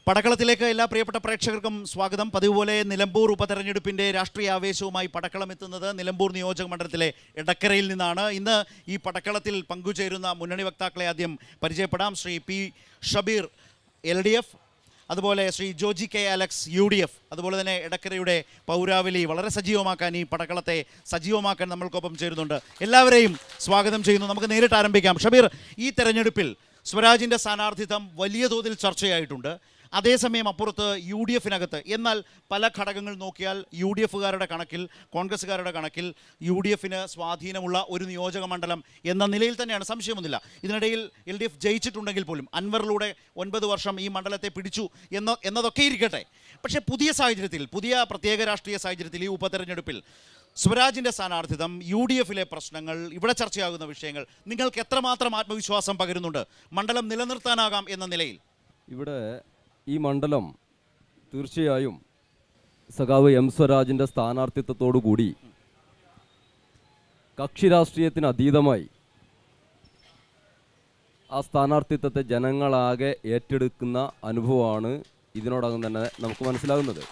പടക്കളത്തിലേക്ക് എല്ലാ പ്രിയപ്പെട്ട പ്രേക്ഷകർക്കും സ്വാഗതം. പതിവുപോലെ നിലമ്പൂർ ഉപതെരഞ്ഞെടുപ്പിൻ്റെ രാഷ്ട്രീയ ആവേശവുമായി പടക്കളം എത്തുന്നത് നിലമ്പൂർ നിയോജക മണ്ഡലത്തിലെ എടക്കരയിൽ നിന്നാണ്. ഇന്ന് ഈ പടക്കളത്തിൽ പങ്കുചേരുന്ന മുന്നണി വക്താക്കളെ ആദ്യം പരിചയപ്പെടാം. ശ്രീ പി ഷബീർ LDF, അതുപോലെ Shri Joji K Alex UDF, അതുപോലെ തന്നെ എടക്കരയുടെ പൗരാവലി വളരെ സജീവമാക്കാൻ, ഈ പടക്കളത്തെ സജീവമാക്കാൻ നമ്മൾക്കൊപ്പം ചേരുന്നുണ്ട്. എല്ലാവരെയും സ്വാഗതം ചെയ്യുന്നു. നമുക്ക് നേരിട്ട് ആരംഭിക്കാം. ഷബീർ, ഈ തെരഞ്ഞെടുപ്പിൽ സ്വരാജിൻ്റെ സ്ഥാനാർത്ഥിത്വം വലിയ തോതിൽ ചർച്ചയായിട്ടുണ്ട്. അതേസമയം അപ്പുറത്ത് UDFനകത്ത് എന്നാൽ പല ഘടകങ്ങൾ നോക്കിയാൽ UDFകാരുടെ കണക്കിൽ, കോൺഗ്രസ്സുകാരുടെ കണക്കിൽ UDFന് സ്വാധീനമുള്ള ഒരു നിയോജക മണ്ഡലം എന്ന നിലയിൽ തന്നെയാണ്, സംശയമൊന്നുമില്ല. ഇതിനിടയിൽ LDF ജയിച്ചിട്ടുണ്ടെങ്കിൽ പോലും അൻവറിലൂടെ 9 വർഷം ഈ മണ്ഡലത്തെ പിടിച്ചു എന്നതൊക്കെ ഇരിക്കട്ടെ. പക്ഷേ പുതിയ സാഹചര്യത്തിൽ, പുതിയ പ്രത്യേക രാഷ്ട്രീയ സാഹചര്യത്തിൽ ഈ ഉപതെരഞ്ഞെടുപ്പിൽ സ്വരാജിൻ്റെ സ്ഥാനാർത്ഥിത്വം, UDFലെ പ്രശ്നങ്ങൾ, ഇവിടെ ചർച്ചയാകുന്ന വിഷയങ്ങൾ നിങ്ങൾക്ക് എത്രമാത്രം ആത്മവിശ്വാസം പകരുന്നുണ്ട് മണ്ഡലം നിലനിർത്താനാകാം എന്ന നിലയിൽ? ഇവിടെ ഈ മണ്ഡലം തീർച്ചയായും സഖാവ് M സ്വരാജിൻ്റെ സ്ഥാനാർത്ഥിത്വത്തോടു കൂടി കക്ഷി രാഷ്ട്രീയത്തിന് അതീതമായി ആ സ്ഥാനാർത്ഥിത്വത്തെ ജനങ്ങളാകെ ഏറ്റെടുക്കുന്ന അനുഭവമാണ് ഇതിനോടകം തന്നെ നമുക്ക് മനസ്സിലാകുന്നത്.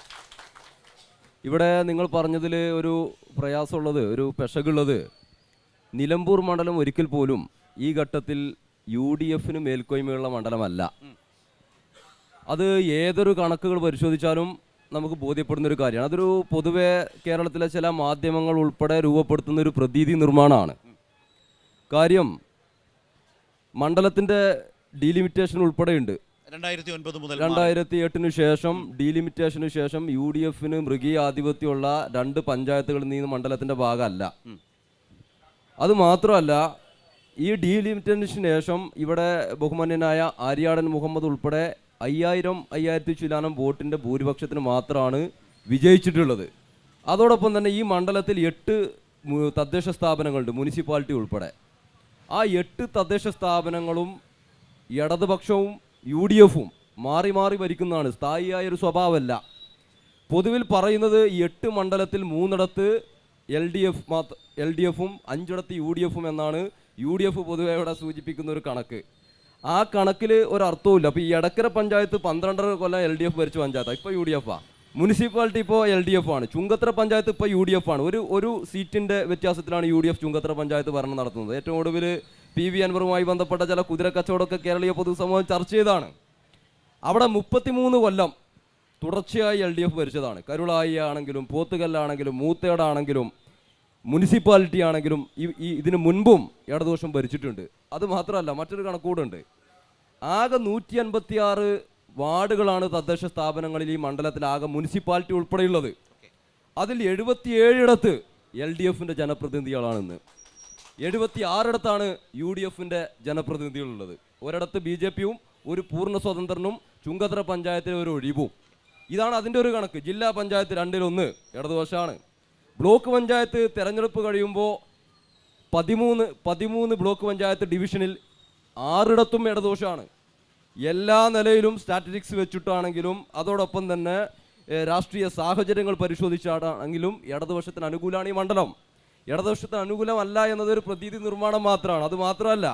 ഇവിടെ നിങ്ങൾ പറഞ്ഞതിൽ ഒരു പ്രയാസമുള്ളത്, ഒരു പെശകുള്ളത്, നിലമ്പൂർ മണ്ഡലം ഒരിക്കൽ പോലും ഈ ഘട്ടത്തിൽ UDFന് മേൽക്കോയ്മയുള്ള മണ്ഡലമല്ല. അത് ഏതൊരു കണക്കുകൾ പരിശോധിച്ചാലും നമുക്ക് ബോധ്യപ്പെടുന്നൊരു കാര്യമാണ്. അതൊരു പൊതുവെ കേരളത്തിലെ ചില മാധ്യമങ്ങൾ ഉൾപ്പെടെ രൂപപ്പെടുത്തുന്ന ഒരു പ്രതീതി നിർമ്മാണമാണ്. കാര്യം മണ്ഡലത്തിൻ്റെ ഡീലിമിറ്റേഷൻ ഉൾപ്പെടെയുണ്ട്. 2008 ശേഷം ഡീലിമിറ്റേഷന് ശേഷം UDFന് മൃഗീയ ആധിപത്യമുള്ള 2 പഞ്ചായത്തുകളിൽ നിന്ന് മണ്ഡലത്തിൻ്റെ ഭാഗമല്ല. അതുമാത്രമല്ല, ഈ ഡീലിമിറ്റേഷന് ശേഷം ഇവിടെ ബഹുമാന്യനായ ആര്യാടൻ മുഹമ്മദ് ഉൾപ്പെടെ 5000 ചില്ലാനം വോട്ടിൻ്റെ ഭൂരിപക്ഷത്തിന് മാത്രമാണ് വിജയിച്ചിട്ടുള്ളത്. അതോടൊപ്പം തന്നെ ഈ മണ്ഡലത്തിൽ 8 തദ്ദേശ സ്ഥാപനങ്ങളുണ്ട്, മുനിസിപ്പാലിറ്റി ഉൾപ്പെടെ. ആ 8 തദ്ദേശ സ്ഥാപനങ്ങളും ഇടതുപക്ഷവും UDFും മാറി മാറി ഭരിക്കുന്നതാണ്. സ്ഥായിയായൊരു സ്വഭാവമല്ല. പൊതുവിൽ പറയുന്നത് 8 മണ്ഡലത്തിൽ 3ഇടത്ത് LDFും 5ഇടത്ത് UDFും എന്നാണ് UDF പൊതുവെ ഇവിടെ സൂചിപ്പിക്കുന്ന ഒരു കണക്ക്. ആ കണക്കിൽ ഒരർത്ഥവുമില്ല. അപ്പോൾ ഈ എടക്കര പഞ്ചായത്ത് 12 കൊല്ലം LDF ഭരിച്ച പഞ്ചായത്താണ്, ഇപ്പോൾ UDFാണ്. മുനിസിപ്പാലിറ്റി ഇപ്പോൾ LDF ആണ്. ചുങ്കത്തറ പഞ്ചായത്ത് ഇപ്പോൾ UDF ആണ്. ഒരു സീറ്റിൻ്റെ വ്യത്യാസത്തിലാണ് UDF ചുങ്കത്തറ പഞ്ചായത്ത് ഭരണം നടത്തുന്നത്. ഏറ്റവും ഒടുവിൽ PV അൻവറുമായി ബന്ധപ്പെട്ട ചില കുതിര കച്ചവടമൊക്കെ കേരളീയ പൊതുസമൂഹം ചർച്ച ചെയ്താണ്. അവിടെ 33 കൊല്ലം തുടർച്ചയായി LDF ഭരിച്ചതാണ്. കരുളായി ആണെങ്കിലും പോത്തുകല്ലാണെങ്കിലും മൂത്തേടാണെങ്കിലും മുനിസിപ്പാലിറ്റി ആണെങ്കിലും ഇതിന് മുൻപും ഇടതുപക്ഷം ഭരിച്ചിട്ടുണ്ട്. അതുമാത്രമല്ല, മറ്റൊരു കണക്കൂടുണ്ട്. ആകെ 156 വാർഡുകളാണ് തദ്ദേശ സ്ഥാപനങ്ങളിൽ ഈ മണ്ഡലത്തിൽ, ആകെ മുനിസിപ്പാലിറ്റി ഉൾപ്പെടെയുള്ളത്. അതിൽ 77ഇടത്ത് LDFൻ്റെ ജനപ്രതിനിധികളാണെന്ന്, 76ഇടത്താണ് UDFൻ്റെ ജനപ്രതിനിധികളുള്ളത്. ഒരിടത്ത് BJPയും ഒരു പൂർണ്ണ സ്വതന്ത്രനും ചുങ്കത്തറ പഞ്ചായത്തിലെ ഒരു ഒഴിവും. ഇതാണ് അതിൻ്റെ ഒരു കണക്ക്. ജില്ലാ പഞ്ചായത്ത് 2-1 ഇടതുപക്ഷമാണ്. ബ്ലോക്ക് പഞ്ചായത്ത് തെരഞ്ഞെടുപ്പ് കഴിയുമ്പോൾ 13 ബ്ലോക്ക് പഞ്ചായത്ത് ഡിവിഷനിൽ 6ഇടത്തും ഇടതുപക്ഷമാണ്. എല്ലാ നിലയിലും സ്റ്റാറ്റിസ്റ്റിക്സ് വെച്ചിട്ടാണെങ്കിലും അതോടൊപ്പം തന്നെ രാഷ്ട്രീയ സാഹചര്യങ്ങൾ പരിശോധിച്ചാണെങ്കിലും ഇടതുപക്ഷത്തിന് അനുകൂലമാണ് ഈ മണ്ഡലം. ഇടതുപക്ഷത്തിന് അനുകൂലമല്ല എന്നതൊരു പ്രതീതി നിർമ്മാണം മാത്രമാണ്. അതുമാത്രമല്ല,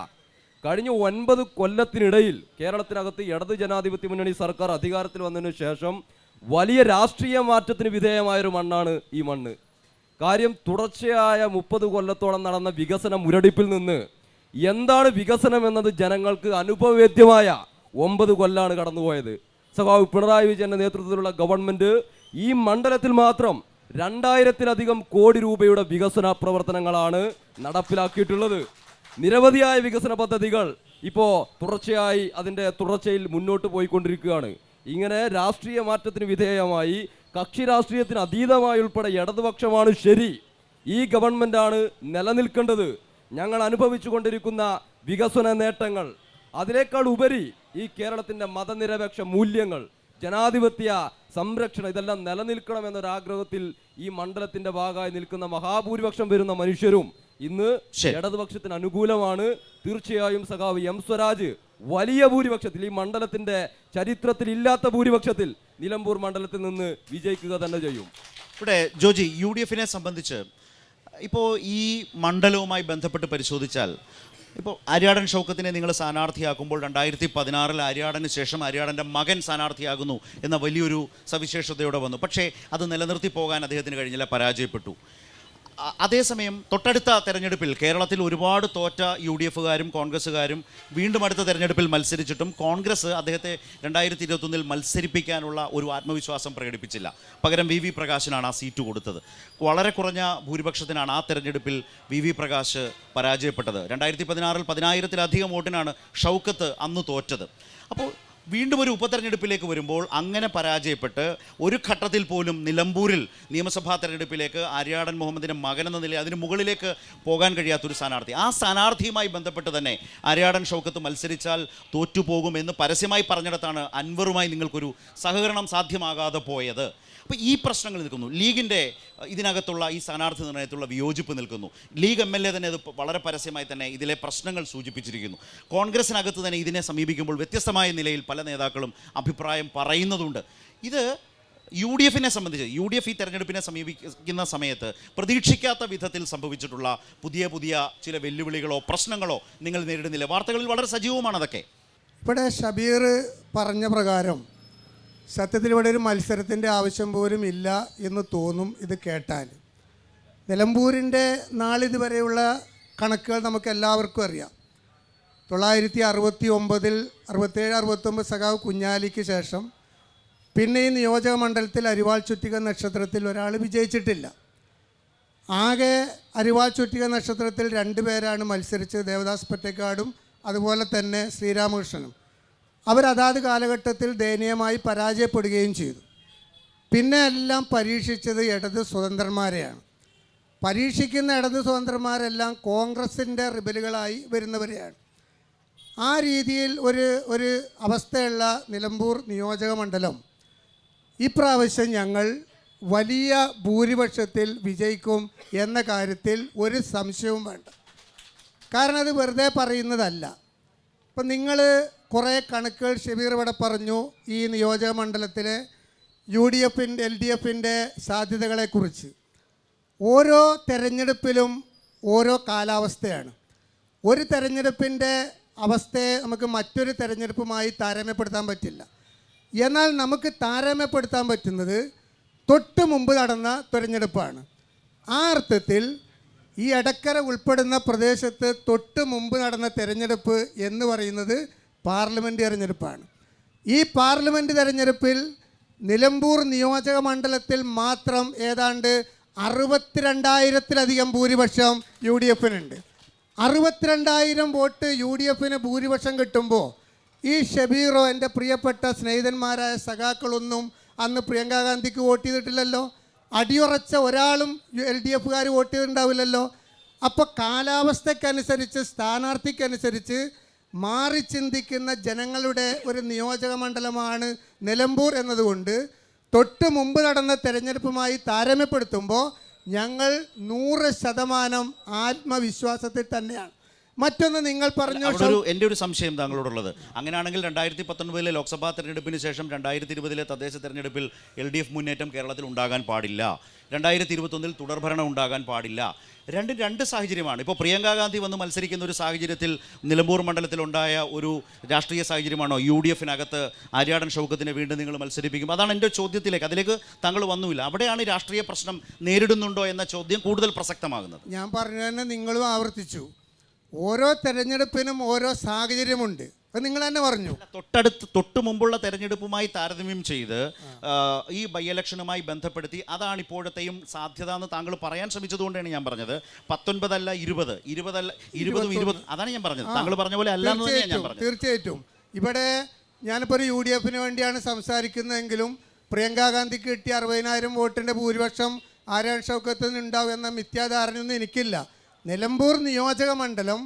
കഴിഞ്ഞ 9 കൊല്ലത്തിനിടയിൽ കേരളത്തിനകത്ത് ഇടത് ജനാധിപത്യ മുന്നണി സർക്കാർ അധികാരത്തിൽ വന്നതിന് ശേഷം വലിയ രാഷ്ട്രീയ മാറ്റത്തിന് വിധേയമായൊരു മണ്ണാണ് ഈ മണ്ണ്. കാര്യം, തുടർച്ചയായ 30 കൊല്ലത്തോളം നടന്ന വികസന മുരടിപ്പിൽ നിന്ന് എന്താണ് വികസനം എന്നത് ജനങ്ങൾക്ക് അനുഭവവേദ്യമായ 9 കൊല്ലാണ് കടന്നുപോയത്. സഖാവ് പിണറായി വിജയന്റെ നേതൃത്വത്തിലുള്ള ഗവൺമെന്റ് ഈ മണ്ഡലത്തിൽ മാത്രം 2000-ലധികം കോടി രൂപയുടെ വികസന പ്രവർത്തനങ്ങളാണ് നടപ്പിലാക്കിയിട്ടുള്ളത്. നിരവധിയായ വികസന പദ്ധതികൾ ഇപ്പോൾ തുടർച്ചയായി അതിൻ്റെ തുടർച്ചയിൽ മുന്നോട്ട് പോയിക്കൊണ്ടിരിക്കുകയാണ്. ഇങ്ങനെ രാഷ്ട്രീയ മാറ്റത്തിന് വിധേയമായി കക്ഷി രാഷ്ട്രീയത്തിന് അതീതമായി ഉൾപ്പെടെ ഇടതുപക്ഷമാണ് ശരി, ഈ ഗവൺമെൻറ്റാണ് നിലനിൽക്കേണ്ടത്, ഞങ്ങൾ അനുഭവിച്ചു കൊണ്ടിരിക്കുന്ന വികസന നേട്ടങ്ങൾ, അതിനേക്കാൾ ഉപരി ഈ കേരളത്തിൻ്റെ മതനിരപേക്ഷ മൂല്യങ്ങൾ, ജനാധിപത്യ സംരക്ഷണം, ഇതെല്ലാം നിലനിൽക്കണമെന്നൊരാഗ്രഹത്തിൽ ഈ മണ്ഡലത്തിൻ്റെ ഭാഗമായി നിൽക്കുന്ന മഹാഭൂരിപക്ഷം വരുന്ന മനുഷ്യരും ഇന്ന് ഇടതുപക്ഷത്തിന് അനുകൂലമാണ്. തീർച്ചയായും സഖാവ് M സ്വരാജ് വലിയ ഭൂരിപക്ഷത്തിൽ, ഈ മണ്ഡലത്തിൻ്റെ ചരിത്രത്തിൽ ഇല്ലാത്ത ഭൂരിപക്ഷത്തിൽ നിലമ്പൂർ മണ്ഡലത്തിൽ നിന്ന് വിജയിക്കുക തന്നെ ചെയ്യും. ഇവിടെ ജോജി, UDFനെ സംബന്ധിച്ച് ഇപ്പോൾ ഈ മണ്ഡലവുമായി ബന്ധപ്പെട്ട് പരിശോധിച്ചാൽ ഇപ്പോൾ ആര്യാടൻ ഷൗക്കത്തിനെ നിങ്ങൾ സ്ഥാനാർത്ഥിയാക്കുമ്പോൾ 2016 ആര്യാടന് ശേഷം ആര്യാടൻ്റെ മകൻ സ്ഥാനാർത്ഥിയാകുന്നു എന്ന വലിയൊരു സവിശേഷതയോടെ വന്നു. പക്ഷേ അത് നിലനിർത്തി പോകാൻ അദ്ദേഹത്തിന് കഴിഞ്ഞില്ല, പരാജയപ്പെട്ടു. അതേസമയം തൊട്ടടുത്ത തെരഞ്ഞെടുപ്പിൽ കേരളത്തിൽ ഒരുപാട് തോറ്റ UDFകാരും കോൺഗ്രസ്സുകാരും വീണ്ടും അടുത്ത തെരഞ്ഞെടുപ്പിൽ മത്സരിച്ചിട്ടും കോൺഗ്രസ് അദ്ദേഹത്തെ 2021 മത്സരിപ്പിക്കാനുള്ള ഒരു ആത്മവിശ്വാസം പ്രകടിപ്പിച്ചില്ല. പകരം VV പ്രകാശിനാണ് ആ സീറ്റ് കൊടുത്തത്. വളരെ കുറഞ്ഞ ഭൂരിപക്ഷത്തിനാണ് ആ തെരഞ്ഞെടുപ്പിൽ VV പ്രകാശ് പരാജയപ്പെട്ടത്. 2016 10,000-ലധികം വോട്ടിനാണ് ഷൗക്കത്ത് അന്ന് തോറ്റത്. അപ്പോൾ വീണ്ടും ഒരു ഉപതെരഞ്ഞെടുപ്പിലേക്ക് വരുമ്പോൾ അങ്ങനെ പരാജയപ്പെട്ട് ഒരു ഘട്ടത്തിൽ പോലും നിലമ്പൂരിൽ നിയമസഭാ തെരഞ്ഞെടുപ്പിലേക്ക് ആര്യാടൻ മുഹമ്മദിൻ്റെ മകനെന്ന നിലയിൽ അതിന് മുകളിലേക്ക് പോകാൻ കഴിയാത്തൊരു സ്ഥാനാർത്ഥി, ആ സ്ഥാനാർത്ഥിയുമായി ബന്ധപ്പെട്ട് തന്നെ ആര്യാടൻ ഷൗക്കത്ത് മത്സരിച്ചാൽ തോറ്റുപോകുമെന്ന് പരസ്യമായി പറഞ്ഞിടത്താണ് അൻവറുമായി നിങ്ങൾക്കൊരു സഹകരണം സാധ്യമാകാതെ പോയത്. അപ്പോൾ ഈ പ്രശ്നങ്ങൾ നിൽക്കുന്നു. ലീഗിൻ്റെ ഇതിനകത്തുള്ള ഈ സ്ഥാനാർത്ഥി നിർണയത്തിലുള്ള വിയോജിപ്പ് നിൽക്കുന്നു. ലീഗ് MLA തന്നെ അത് വളരെ പരസ്യമായി തന്നെ ഇതിലെ പ്രശ്നങ്ങൾ സൂചിപ്പിച്ചിരിക്കുന്നു. കോൺഗ്രസിനകത്ത് തന്നെ ഇതിനെ സമീപിക്കുമ്പോൾ വ്യത്യസ്തമായ നിലയിൽ പല നേതാക്കളും അഭിപ്രായം പറയുന്നതുണ്ട്. ഇത് UDFനെ സംബന്ധിച്ച് UDF ഈ തെരഞ്ഞെടുപ്പിനെ സമീപിക്കുന്ന സമയത്ത് പ്രതീക്ഷിക്കാത്ത വിധത്തിൽ സംഭവിച്ചിട്ടുള്ള പുതിയ ചില വെല്ലുവിളികളോ പ്രശ്നങ്ങളോ നിങ്ങൾ നേരിടുന്നില്ല? വാർത്തകളിൽ വളരെ സജീവമാണ് അതൊക്കെ. ഇവിടെ ഷബീർ പറഞ്ഞ പ്രകാരം സത്യത്തിൽ ഇവിടെ ഒരു മത്സരത്തിൻ്റെ ആവശ്യം പോലും ഇല്ല എന്ന് തോന്നും ഇത് കേട്ടാൽ. നിലമ്പൂരിൻ്റെ നാളിതുവരെയുള്ള കണക്കുകൾ നമുക്ക് എല്ലാവർക്കും അറിയാം. 1969 67 69 സഖാവ് കുഞ്ഞാലിക്ക് ശേഷം പിന്നെ ഈ നിയോജക മണ്ഡലത്തിൽ അരിവാൾ ചുറ്റിക നക്ഷത്രത്തിൽ ഒരാൾ വിജയിച്ചിട്ടില്ല. ആകെ അരിവാൾ ചുറ്റിക നക്ഷത്രത്തിൽ 2 പേരാണ് മത്സരിച്ചത്, ദേവദാസ് പൊറ്റക്കാടും അതുപോലെ തന്നെ ശ്രീരാമകൃഷ്ണനും. അവരതാത് കാലഘട്ടത്തിൽ ദയനീയമായി പരാജയപ്പെടുകയും ചെയ്തു. പിന്നെ എല്ലാം പരീക്ഷിച്ചത് ഇടത് സ്വതന്ത്രന്മാരെയാണ്. പരീക്ഷിക്കുന്ന ഇടത് സ്വതന്ത്രന്മാരെല്ലാം കോൺഗ്രസിൻ്റെ റിബലുകളായി വരുന്നവരെയാണ്. ആ രീതിയിൽ ഒരു അവസ്ഥയുള്ള നിലമ്പൂർ നിയോജക മണ്ഡലം ഇപ്രാവശ്യം ഞങ്ങൾ വലിയ ഭൂരിപക്ഷത്തിൽ വിജയിക്കും എന്ന കാര്യത്തിൽ ഒരു സംശയവും വേണ്ട. കാരണം അത് വെറുതെ പറയുന്നതല്ല. ഇപ്പം നിങ്ങൾ കുറേ കണക്കുകൾ ഷബീർ ഇവിടെ പറഞ്ഞു ഈ നിയോജക മണ്ഡലത്തിലെ UDFൻ്റെ LDFൻ്റെ സാധ്യതകളെക്കുറിച്ച്. ഓരോ തെരഞ്ഞെടുപ്പിലും ഓരോ കാലാവസ്ഥയാണ്. ഒരു തെരഞ്ഞെടുപ്പിൻ്റെ അവസ്ഥയെ നമുക്ക് മറ്റൊരു തെരഞ്ഞെടുപ്പുമായി താരതമ്യപ്പെടുത്താൻ പറ്റില്ല. എന്നാൽ നമുക്ക് താരതമ്യപ്പെടുത്താൻ പറ്റുന്നത് തൊട്ട് മുമ്പ് നടന്ന തെരഞ്ഞെടുപ്പാണ്. ആ അർത്ഥത്തിൽ ഈ എടക്കര ഉൾപ്പെടുന്ന പ്രദേശത്ത് തൊട്ട് മുമ്പ് നടന്ന തെരഞ്ഞെടുപ്പ് എന്ന് പറയുന്നത് പാർലമെൻറ്റ് തെരഞ്ഞെടുപ്പാണ്. ഈ പാർലമെൻറ്റ് തെരഞ്ഞെടുപ്പിൽ നിലമ്പൂർ നിയോജക മണ്ഡലത്തിൽ മാത്രം ഏതാണ്ട് 62,000-ലധികം ഭൂരിപക്ഷം UDFനുണ്ട്. 62,000 വോട്ട് UDFന് ഭൂരിപക്ഷം കിട്ടുമ്പോൾ ഈ ഷബീറോ എൻ്റെ പ്രിയപ്പെട്ട സ്നേഹിതന്മാരായ സഖാക്കളൊന്നും അന്ന് പ്രിയങ്കാ ഗാന്ധിക്ക് വോട്ട് ചെയ്തിട്ടില്ലല്ലോ. അടിയുറച്ച ഒരാളും LDFകാർ വോട്ട് ചെയ്തിട്ടുണ്ടാവില്ലല്ലോ. അപ്പോൾ കാലാവസ്ഥക്കനുസരിച്ച് സ്ഥാനാർത്ഥിക്കനുസരിച്ച് മാറി ചിന്തിക്കുന്ന ജനങ്ങളുടെ ഒരു നിയോജക മണ്ഡലമാണ് നിലമ്പൂർ എന്നതുകൊണ്ട് തൊട്ട് മുമ്പ് നടന്ന തെരഞ്ഞെടുപ്പുമായി താരതമ്യപ്പെടുത്തുമ്പോൾ ഞങ്ങൾ 100% ആത്മവിശ്വാസത്തിൽ തന്നെയാണ്. മറ്റൊന്ന് നിങ്ങൾ പറഞ്ഞു, എൻ്റെ ഒരു സംശയം താങ്കളോടുള്ളത്, അങ്ങനെയാണെങ്കിൽ 2019 ലോക്സഭാ തെരഞ്ഞെടുപ്പിന് ശേഷം 2020 തദ്ദേശ തെരഞ്ഞെടുപ്പിൽ LDF മുന്നേറ്റം കേരളത്തിൽ ഉണ്ടാകാൻ പാടില്ല, 2021 തുടർഭരണം ഉണ്ടാകാൻ പാടില്ല. രണ്ട് സാഹചര്യമാണ്. ഇപ്പോൾ പ്രിയങ്കാ ഗാന്ധി വന്ന് മത്സരിക്കുന്ന ഒരു സാഹചര്യത്തിൽ നിലമ്പൂർ മണ്ഡലത്തിലുണ്ടായ ഒരു രാഷ്ട്രീയ സാഹചര്യമാണോ UDFനകത്ത് ആര്യാടൻ ഷൗക്കത്തിനെ വീണ്ടും നിങ്ങൾ മത്സരിപ്പിക്കും? അതാണ് എൻ്റെ ചോദ്യത്തിലേക്ക്, അതിലേക്ക് താങ്കൾ വന്നുമില്ല. അവിടെയാണ് രാഷ്ട്രീയ പ്രശ്നം നേരിടുന്നുണ്ടോ എന്ന ചോദ്യം കൂടുതൽ പ്രസക്തമാകുന്നത്. ഞാൻ പറഞ്ഞു തന്നെ നിങ്ങളും ആവർത്തിച്ചു, ഓരോ തെരഞ്ഞെടുപ്പിനും ഓരോ സാഹചര്യമുണ്ട്. അത് നിങ്ങൾ തന്നെ പറഞ്ഞു. തൊട്ട് മുമ്പുള്ള തെരഞ്ഞെടുപ്പുമായി താരതമ്യം ചെയ്ത് ഈ ബൈ ഇലക്ഷനുമായി ബന്ധപ്പെടുത്തി അതാണ് ഇപ്പോഴത്തെയും സാധ്യത എന്ന് താങ്കൾ പറയാൻ ശ്രമിച്ചതുകൊണ്ടാണ് ഞാൻ പറഞ്ഞത്. 19 അല്ല 20, 20 അതാണ് ഞാൻ പറഞ്ഞത്. താങ്കൾ പറഞ്ഞ പോലെ അല്ല എന്ന് തന്നെയാണ് ഞാൻ പറഞ്ഞത്. തീർച്ചയായിട്ടും ഇവിടെ ഞാനിപ്പോൾ ഒരു UDFന് വേണ്ടിയാണ് സംസാരിക്കുന്നതെങ്കിലും പ്രിയങ്കാ ഗാന്ധിക്ക് കിട്ടിയ 60,000 വോട്ടിൻ്റെ ഭൂരിപക്ഷം ആര്യാടൻ ഷൗക്കത്തിന് ഉണ്ടാവും എന്ന മിഥ്യാധാരണയൊന്നും എനിക്കില്ല. നിലമ്പൂർ നിയോജക മണ്ഡലം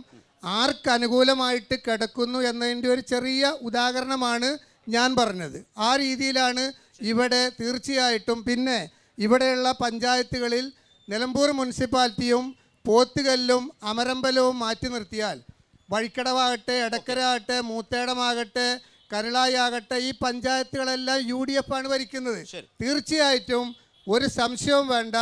ആർക്ക് അനുകൂലമായിട്ട് കിടക്കുന്നു എന്നതിൻ്റെ ഒരു ചെറിയ ഉദാഹരണമാണ് ഞാൻ പറഞ്ഞത്. ആ രീതിയിലാണ് ഇവിടെ തീർച്ചയായിട്ടും. പിന്നെ ഇവിടെയുള്ള പഞ്ചായത്തുകളിൽ നിലമ്പൂർ മുനിസിപ്പാലിറ്റിയും പോത്തുകല്ലും അമരമ്പലവും മാറ്റി നിർത്തിയാൽ വഴിക്കടവാകട്ടെ, എടക്കര ആകട്ടെ, മൂത്തേടമാകട്ടെ, കരുളായി ആകട്ടെ, ഈ പഞ്ചായത്തുകളെല്ലാം UDF ആണ് ഭരിക്കുന്നത്. തീർച്ചയായിട്ടും ഒരു സംശയവും വേണ്ട,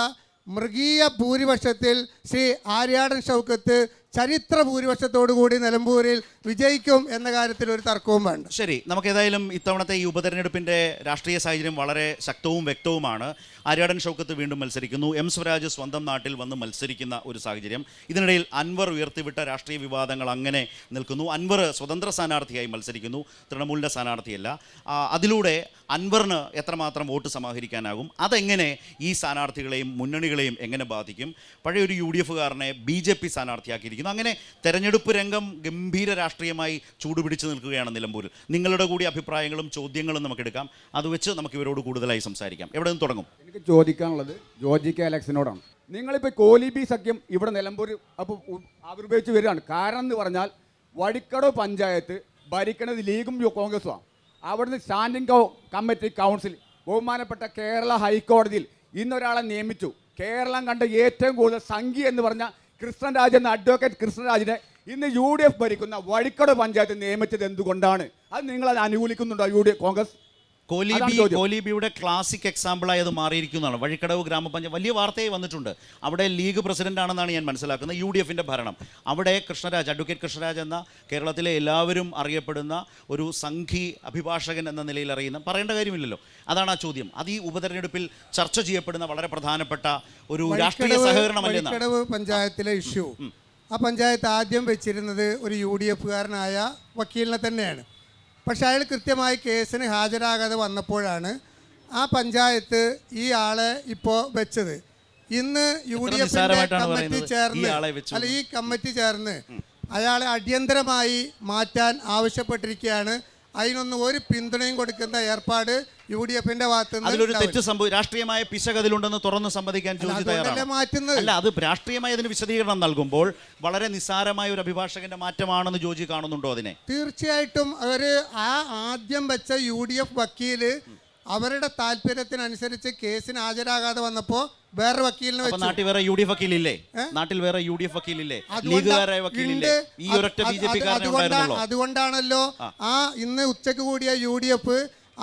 മൃഗീയ ഭൂരിപക്ഷത്തിൽ ശ്രീ ആര്യാടൻ ഷൗക്കത്ത് ചരിത്ര ഭൂരിപക്ഷത്തോടു കൂടി നിലമ്പൂരിൽ വിജയിക്കും എന്ന കാര്യത്തിൽ ഒരു തർക്കവും വേണ്ട. ശരി, നമുക്ക് ഏതായാലും ഇത്തവണത്തെ ഈ ഉപതെരഞ്ഞെടുപ്പിൻ്റെ രാഷ്ട്രീയ സാഹചര്യം വളരെ ശക്തവും വ്യക്തവുമാണ്. ആര്യാടൻ ഷൗക്കത്ത് വീണ്ടും മത്സരിക്കുന്നു. എം സ്വരാജ് സ്വന്തം നാട്ടിൽ വന്ന് മത്സരിക്കുന്ന ഒരു സാഹചര്യം. ഇതിനിടയിൽ അൻവർ ഉയർത്തിവിട്ട രാഷ്ട്രീയ വിവാദങ്ങൾ അങ്ങനെ നിൽക്കുന്നു. അൻവർ സ്വതന്ത്ര സ്ഥാനാർത്ഥിയായി മത്സരിക്കുന്നു, തൃണമൂലിൻ്റെ സ്ഥാനാർത്ഥിയല്ല. അതിലൂടെ അൻവറിന് എത്രമാത്രം വോട്ട് സമാഹരിക്കാനാകും, അതെങ്ങനെ ഈ സ്ഥാനാർത്ഥികളെയും മുന്നണികളെയും എങ്ങനെ ബാധിക്കും? പഴയൊരു UDF-കാരനെ BJP സ്ഥാനാർത്ഥിയാക്കിയിരിക്കുന്നു. അങ്ങനെ തെരഞ്ഞെടുപ്പ് രംഗം ഗംഭീര രാഷ്ട്രീയമായി ചൂടുപിടിച്ച് നിൽക്കുകയാണ് നിലമ്പൂരിൽ. നിങ്ങളുടെ കൂടി അഭിപ്രായങ്ങളും ചോദ്യങ്ങളും നമുക്കെടുക്കാം. അത് വെച്ച് നമുക്ക് ഇവരോട് കൂടുതലായി സംസാരിക്കാം. എവിടെ നിന്ന് തുടങ്ങും? എനിക്ക് ചോദിക്കാനുള്ളത് ജോർജി കെ അലക്സിനോടാണ്. നിങ്ങളിപ്പോൾ കോലീബി സഖ്യം ഇവിടെ നിലമ്പൂർ അപ്പോൾ ആവിർഭവിച്ച് വരികയാണ്. കാരണം എന്ന് പറഞ്ഞാൽ വഴിക്കടവ് പഞ്ചായത്ത് ഭരിക്കുന്നത് ലീഗും കോൺഗ്രസുമാണ്. അവിടുന്ന് സ്റ്റാൻഡിംഗ് കമ്മിറ്റി കൗൺസിൽ ബഹുമാനപ്പെട്ട കേരള ഹൈക്കോടതിയിൽ ഇന്നൊരാളെ നിയമിച്ചു. കേരളം കണ്ട ഏറ്റവും കൂടുതൽ സംഖ്യ എന്ന് പറഞ്ഞ കൃഷ്ണരാജ് എന്ന അഡ്വക്കേറ്റ് കൃഷ്ണരാജിനെ ഇന്ന് UDF ഭരിക്കുന്ന വഴിക്കടവ് പഞ്ചായത്ത് നിയമിച്ചത് എന്തുകൊണ്ടാണ്? അത് നിങ്ങളത് അനുകൂലിക്കുന്നുണ്ടോ കോൺഗ്രസ്? കോലീബിയുടെ ക്ലാസിക് എക്സാമ്പിളായി അത് മാറിയിരിക്കുന്നതാണ്. വഴിക്കടവ് ഗ്രാമപഞ്ചായത്ത് വലിയ വാർത്തയായി വന്നിട്ടുണ്ട്. അവിടെ ലീഗ് പ്രസിഡന്റ് ആണെന്നാണ് ഞാൻ മനസ്സിലാക്കുന്നത്. UDF-ന്റെ ഭരണം. അവിടെ അഡ്വക്കേറ്റ് കൃഷ്ണരാജ് എന്ന കേരളത്തിലെ എല്ലാവരും അറിയപ്പെടുന്ന ഒരു സംഘി അഭിഭാഷകൻ എന്ന നിലയിൽ അറിയുന്ന, പറയേണ്ട കാര്യമില്ലല്ലോ. അതാണ് ആ ചോദ്യം. അത് ഈ ഉപതെരഞ്ഞെടുപ്പിൽ ചർച്ച ചെയ്യപ്പെടുന്ന വളരെ പ്രധാനപ്പെട്ട ഒരു രാഷ്ട്രീയ സഹകരണമല്ലേ? വഴിക്കടവ് പഞ്ചായത്തിലെ ഇഷ്യൂ, ആ പഞ്ചായത്ത് ആദ്യം വെച്ചിരുന്നത് ഒരു UDF-കാരനായ വക്കീലിനെ തന്നെയാണ്. പക്ഷേ അയാൾ കൃത്യമായി കേസിന് ഹാജരാകാതെ വന്നപ്പോഴാണ് ആ പഞ്ചായത്ത് ഈ ആളെ ഇപ്പോൾ വെച്ചത്. ഇന്ന് UDF-ന്റെ കമ്മിറ്റി ചേർന്ന് ഈ കമ്മിറ്റി ചേർന്ന് അയാളെ അടിയന്തരമായി മാറ്റാൻ ആവശ്യപ്പെട്ടിരിക്കുകയാണ്. അതിനൊന്നും ഒരു പിന്തുണയും കൊടുക്കുന്ന ഏർപ്പാട് UDF-ന്റെ ഭാഗത്ത് അതിലൊരു തെറ്റ് രാഷ്ട്രീയമായ പിശക് അതിലുണ്ടെന്ന് തുറന്ന് സമ്മതിക്കാൻ ജോജി തയ്യാറാണ്. മാറ്റുന്നത് അല്ല, അത് രാഷ്ട്രീയമായി അതിന് വിശദീകരണം നൽകുമ്പോൾ വളരെ നിസ്സാരമായ ഒരു അഭിഭാഷകന്റെ മാറ്റമാണെന്ന് ജോജി കാണുന്നുണ്ടോ അതിനെ? തീർച്ചയായിട്ടും അവർ ആദ്യം വെച്ച UDF വക്കീല് അവരുടെ താല്പര്യത്തിനനുസരിച്ച് കേസിന് ഹാജരാകാതെ വന്നപ്പോൾ വേറെ വക്കീലിനെ വെച്ചു. നാട്ടിൽ വേറെ UDF വക്കീലില്ലേ? നാട്ടിൽ വേറെ UDF വക്കീലില്ലേ? ലീഗുകാരായ വക്കീലില്ലേ? ഈ ഒരൊറ്റ BJP-കാരനെ ഉണ്ടായിരുന്നുള്ളൂ. അതുകൊണ്ടാണല്ലോ ഇന്ന് ഉച്ചക്ക് കൂടിയ UDF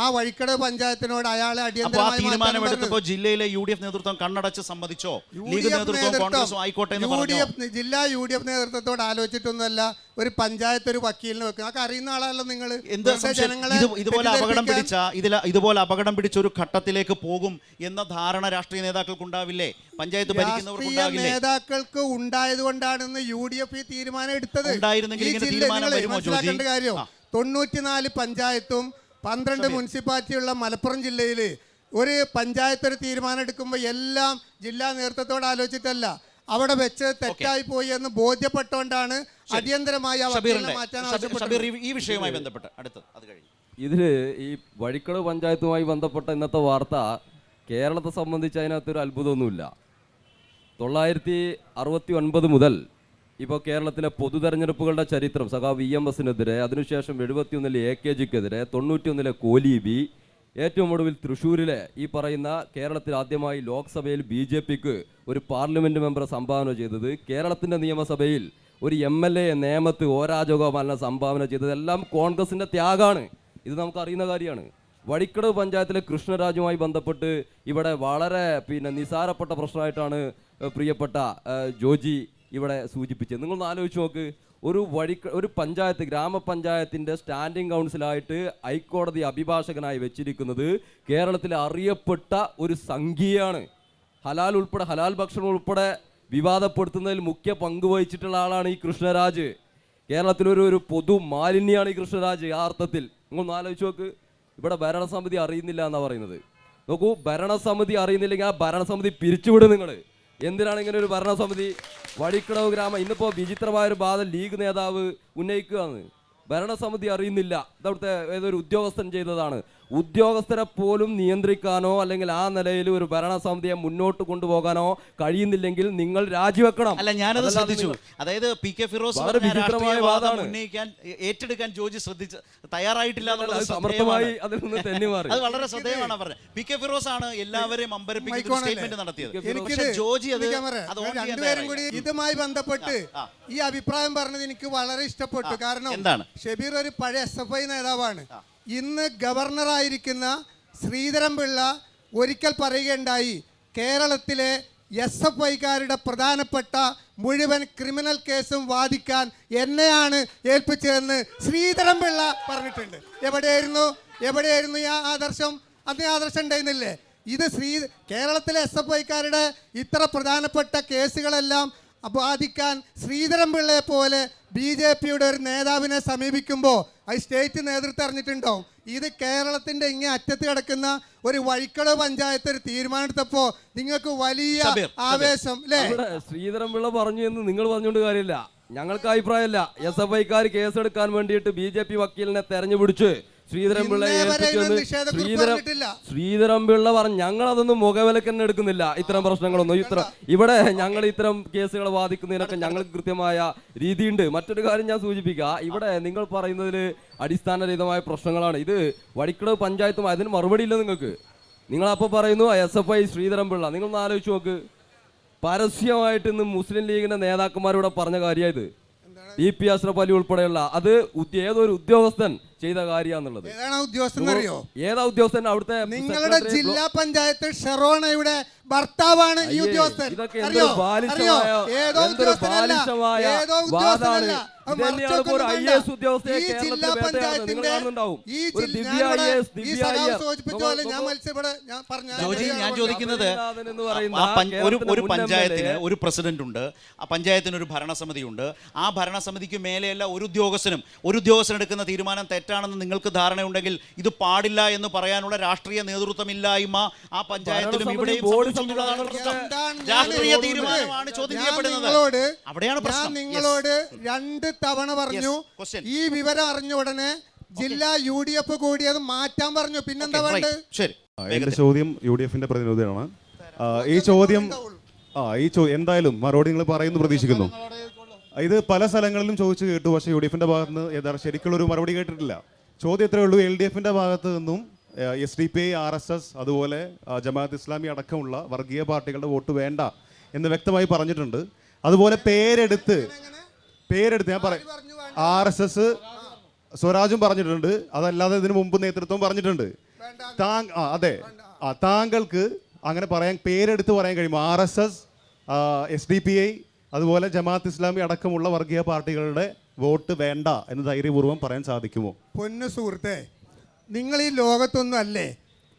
ആ വഴിക്കടവ് പഞ്ചായത്തിനോട് അയാളെ അടിയന്തരമായി തീരുമാനമെടുത്തപ്പോൾ ജില്ലയിലെ UDF നേതൃത്വം കണ്ണടച്ച് സമ്മതിച്ചോ? ലീഗ് നേതൃത്വം കോൺഗ്രസും ആയിക്കോട്ടെ എന്ന് പറഞ്ഞോ? ജില്ലാ UDF നേതൃത്വത്തോട് ആലോചിച്ചിട്ടൊന്നുമല്ല ഒരു പഞ്ചായത്ത് ഒരു വക്കീലിനെ വെക്കുക. അതൊക്കെ അറിയുന്ന ആളാണല്ലോ നിങ്ങൾ. ഇതുപോലെ അപകടം പിടിച്ച ഒരു ഘട്ടത്തിലേക്ക് പോകും എന്ന ധാരണ രാഷ്ട്രീയ നേതാക്കൾക്ക് ഉണ്ടാവില്ലേ? പഞ്ചായത്ത് ഭരിക്കുന്നവർക്ക് നേതാക്കൾക്ക് ഉണ്ടായത് കൊണ്ടാണ് UDF ഈ തീരുമാനം എടുത്തത്. മനസ്സിലാക്കേണ്ട കാര്യം 94 പഞ്ചായത്തും 12 മുനിസിപ്പാലിറ്റിയുള്ള മലപ്പുറം ജില്ലയിൽ ഒരു പഞ്ചായത്ത് ഒരു തീരുമാനം എടുക്കുമ്പോൾ എല്ലാം ജില്ലാ നേതൃത്വത്തോട് ആലോചിച്ചിട്ടല്ല, അവിടെ വെച്ച് തെറ്റായി പോയി എന്ന് ബോധ്യപ്പെട്ടുകൊണ്ടാണ് അടിയന്തരമായി ഈ വിഷയവുമായി ബന്ധപ്പെട്ട് ഇതിൽ ഈ വഴിക്കടവ് പഞ്ചായത്തുമായി ബന്ധപ്പെട്ട ഇന്നത്തെ വാർത്ത കേരളത്തെ സംബന്ധിച്ച് അതിനകത്തൊരു അത്ഭുതമൊന്നുമില്ല. 969 മുതൽ ഇപ്പോൾ കേരളത്തിലെ പൊതു തെരഞ്ഞെടുപ്പുകളുടെ ചരിത്രം സഖാവ് VMS-നെതിരെ, അതിനുശേഷം 71-ൽ AKG-ക്കെതിരെ, 91-ലെ കോലീബി, ഏറ്റവും ഒടുവിൽ തൃശ്ശൂരിലെ ഈ പറയുന്ന കേരളത്തിൽ ആദ്യമായി ലോക്സഭയിൽ BJP-ക്ക് ഒരു പാർലമെൻറ്റ് മെമ്പറെ സംഭാവന ചെയ്തത്, കേരളത്തിൻ്റെ നിയമസഭയിൽ ഒരു MLA നിയമത്ത് ഓരാജഗോപാലിനെ സംഭാവന ചെയ്തതെല്ലാം കോൺഗ്രസിൻ്റെ ത്യാഗമാണ്. ഇത് നമുക്കറിയുന്ന കാര്യമാണ്. വഴിക്കടവ് പഞ്ചായത്തിലെ കൃഷ്ണരാജുമായി ബന്ധപ്പെട്ട് ഇവിടെ വളരെ നിസാരപ്പെട്ട പ്രശ്നമായിട്ടാണ് പ്രിയപ്പെട്ട ജോജി ഇവിടെ സൂചിപ്പിച്ചത്. നിങ്ങളൊന്ന് ആലോചിച്ച് നോക്ക്. ഒരു പഞ്ചായത്ത്, ഗ്രാമപഞ്ചായത്തിൻ്റെ സ്റ്റാൻഡിംഗ് കൗൺസിലായിട്ട് ഹൈക്കോടതി അഭിഭാഷകനായി വെച്ചിരിക്കുന്നത് കേരളത്തിലെ അറിയപ്പെട്ട ഒരു സംഖ്യയാണ്. ഹലാൽ ഭക്ഷണം ഉൾപ്പെടെ വിവാദപ്പെടുത്തുന്നതിൽ മുഖ്യ പങ്ക് വഹിച്ചിട്ടുള്ള ആളാണ് ഈ കൃഷ്ണരാജ്. കേരളത്തിലൊരു പൊതു മാലിന്യമാണ് ഈ കൃഷ്ണരാജ്. ആ അർത്ഥത്തിൽ നിങ്ങളൊന്ന് ആലോചിച്ച് നോക്ക്. ഇവിടെ ഭരണസമിതി അറിയുന്നില്ല എന്നാണ് പറയുന്നത്. നോക്കൂ, ഭരണസമിതി അറിയുന്നില്ലെങ്കിൽ ആ ഭരണസമിതി പിരിച്ചുവിടും നിങ്ങൾ. എന്തിനാണ് ഇങ്ങനെ ഒരു ഭരണസമിതി? വഴിക്കടവ് ഗ്രാമം ഇന്നിപ്പോൾ വിചിത്രമായൊരു ബാധ ലീഗ് നേതാവ് ഉന്നയിക്കുകയാണ്. ഭരണസമിതി അറിയുന്നില്ല, ഇതവിടുത്തെ ഏതൊരു ഉദ്യോഗസ്ഥൻ ചെയ്തതാണ്. ഉദ്യോഗസ്ഥരെ പോലും നിയന്ത്രിക്കാനോ അല്ലെങ്കിൽ ആ നിലയിൽ ഒരു ഭരണസമിതിയെ മുന്നോട്ട് കൊണ്ടുപോകാനോ കഴിയുന്നില്ലെങ്കിൽ നിങ്ങൾ രാജിവെക്കണം. അല്ല, ഞാനത് ശ്രദ്ധിച്ചു. അതായത് PK ഫിറോസ് ഉന്നയിക്കാൻ ഏറ്റെടുക്കാൻ ജോജി തയ്യാറായിട്ടില്ല എന്നുള്ളത് സമർത്ഥമായി അതിൽ നിന്ന് തെന്നിമാറി. അത് വളരെ ശ്രദ്ധേയമാണ് പറഞ്ഞത്. PK ഫിറോസ് ആണ് എല്ലാവരെയും അമ്പരപ്പിക്കുന്ന സ്റ്റേറ്റ്മെന്റ് നടത്തിയത്. ജോജി ഇതുമായി ബന്ധപ്പെട്ട് ഈ അഭിപ്രായം പറഞ്ഞത് എനിക്ക് വളരെ ഇഷ്ടപ്പെട്ടു. കാരണം എന്താണ്? ഷബീർ ഒരു പഴയ SFI നേതാവാണ്. ഇന്ന് ഗവർണറായിരിക്കുന്ന ശ്രീധരൻപിള്ള ഒരിക്കൽ പറയുകയുണ്ടായി, കേരളത്തിലെ SFIക്കാരുടെ പ്രധാനപ്പെട്ട മുഴുവൻ ക്രിമിനൽ കേസും വാദിക്കാൻ എന്നെയാണ് ഏൽപ്പിച്ചതെന്ന് ശ്രീധരൻപിള്ള പറഞ്ഞിട്ടുണ്ട്. എവിടെയായിരുന്നു ഈ ആദർശം? അന്ന് ആദർശം ഉണ്ടായിരുന്നില്ലേ? ഇത് കേരളത്തിലെ SFIക്കാരുടെ ഇത്ര പ്രധാനപ്പെട്ട കേസുകളെല്ലാം ബാധിക്കാൻ ശ്രീധരൻപിള്ളയെ പോലെ BJPയുടെ ഒരു നേതാവിനെ സമീപിക്കുമ്പോൾ അത് സ്റ്റേറ്റ് നേതൃത്വം അറിഞ്ഞിട്ടുണ്ടാവും. ഇത് കേരളത്തിൻ്റെ ഇങ്ങേ അറ്റത്ത് കിടക്കുന്ന ഒരു വഴിക്കടവ് പഞ്ചായത്ത് ഒരു തീരുമാനമെടുത്തപ്പോൾ നിങ്ങൾക്ക് വലിയ ആവേശം അല്ലേ? ശ്രീധരൻപിള്ള പറഞ്ഞു എന്ന് നിങ്ങൾ പറഞ്ഞുകൊണ്ട് കാര്യമില്ല. ഞങ്ങൾക്ക് അഭിപ്രായമല്ല. SFIക്കാർ കേസെടുക്കാൻ വേണ്ടിയിട്ട് BJP വക്കീലിനെ തെരഞ്ഞുപിടിച്ച് ശ്രീധരൻപിള്ള പറഞ്ഞു ഞങ്ങളതൊന്നും മുഖവിലക്ക് തന്നെ എടുക്കുന്നില്ല. ഇത്തരം പ്രശ്നങ്ങളൊന്നും ഇവിടെ ഞങ്ങൾ ഇത്തരം കേസുകൾ വാദിക്കുന്നതിനൊക്കെ ഞങ്ങൾക്ക് കൃത്യമായ രീതിയുണ്ട്. മറ്റൊരു കാര്യം ഞാൻ സൂചിപ്പിക്കാം, ഇവിടെ നിങ്ങൾ പറയുന്നതിൽ അടിസ്ഥാനരഹിതമായ പ്രശ്നങ്ങളാണ്. ഇത് വഴിക്കടവ് പഞ്ചായത്തും അതിന് മറുപടി ഇല്ല നിങ്ങൾക്ക്. നിങ്ങളപ്പോൾ പറയുന്നു SFI ശ്രീധരൻപിള്ള. നിങ്ങളൊന്ന് ആലോചിച്ച് നോക്ക്, പരസ്യമായിട്ട് ഇന്ന് മുസ്ലിം ലീഗിന്റെ നേതാക്കന്മാരോട് പറഞ്ഞ കാര്യമായത് EP അഷ്റഫ് അലി ഉൾപ്പെടെയുള്ള അത് ഏതൊരു ഉദ്യോഗസ്ഥൻ ചെയ്ത കാര്യാന്നുള്ളത്. ഏതാ ഉദ്യോഗസ്ഥൻ? അവിടുത്തെ നിങ്ങളുടെ ജില്ലാ പഞ്ചായത്ത് ഷെറോണയുടെ ഭർത്താവാണ് ഈ ഉദ്യോഗസ്ഥൻ. ഇതൊക്കെ എന്തൊരു ബാലിശമായ വാദാണ്. IAS ഉദ്യോഗസ്ഥയെ ഞാൻ ചോദിക്കുന്നത്, ഒരു പഞ്ചായത്തിന് ഒരു പ്രസിഡന്റ് ഉണ്ട്, ആ പഞ്ചായത്തിന് ഒരു ഭരണസമിതി ഉണ്ട്. ആ ഭരണസമിതിക്ക് മേലെയല്ല ഒരു ഉദ്യോഗസ്ഥൻ എടുക്കുന്ന തീരുമാനം തെറ്റാണെന്ന് നിങ്ങൾക്ക് ധാരണയുണ്ടെങ്കിൽ ഇത് പാടില്ല എന്ന് പറയാനുള്ള രാഷ്ട്രീയ നേതൃത്വമില്ലായ്മ ആ പഞ്ചായത്തിലും ഇവിടെയും രാഷ്ട്രീയ തീരുമാനമാണ് ചോദ്യം ചെയ്യപ്പെടുന്നത്. അവിടെയാണ് പ്രശ്നം. നിങ്ങളോട് 2 തവണ പറഞ്ഞു ഈ വിവരം അറിഞ്ഞ ഉടനെ ജില്ലാ UDF കൂടിയത് മാറ്റാൻ പറഞ്ഞു. പിന്നെന്താ വേണ്ടത്? എന്റെ ചോദ്യം UDFന്റെ പ്രതിനിധിയാണ്. ഈ ചോദ്യം എന്തായാലും മറുപടി നിങ്ങൾ പറയുന്നു പ്രതീക്ഷിക്കുന്നു. ഇത് പല സ്ഥലങ്ങളിലും ചോദിച്ചു കേട്ടു, പക്ഷേ UDFന്റെ ഭാഗത്ത് നിന്ന് ശരിക്കുള്ളൊരു മറുപടി കേട്ടിട്ടില്ല. ചോദ്യം എത്രയേ ഉള്ളൂ, LDFന്റെ ഭാഗത്ത് നിന്നും SDPI, RSS അതുപോലെ ജമാഅത്ത് ഇസ്ലാമി അടക്കമുള്ള വർഗീയ പാർട്ടികളുടെ വോട്ട് വേണ്ട എന്ന് വ്യക്തമായി പറഞ്ഞിട്ടുണ്ട്. അതുപോലെ പേരെടുത്ത് ഞാൻ പറയാം, RSS സ്വരാജും പറഞ്ഞിട്ടുണ്ട്, അതല്ലാതെ ഇതിനു മുമ്പ് നേതൃത്വം പറഞ്ഞിട്ടുണ്ട്. അതെ, താങ്കൾക്ക് അങ്ങനെ പറയാൻ പേരെടുത്ത് പറയാൻ കഴിയും? RSS, SDPI അതുപോലെ ജമാഅത്ത് ഇസ്ലാമി അടക്കമുള്ള വർഗീയ പാർട്ടികളുടെ വോട്ട് വേണ്ട എന്ന് ധൈര്യപൂർവ്വം പറയാൻ സാധിക്കുമോ? പൊന്നു സുഹൃത്തെ, നിങ്ങൾ ഈ ലോകത്തൊന്നും അല്ലേ?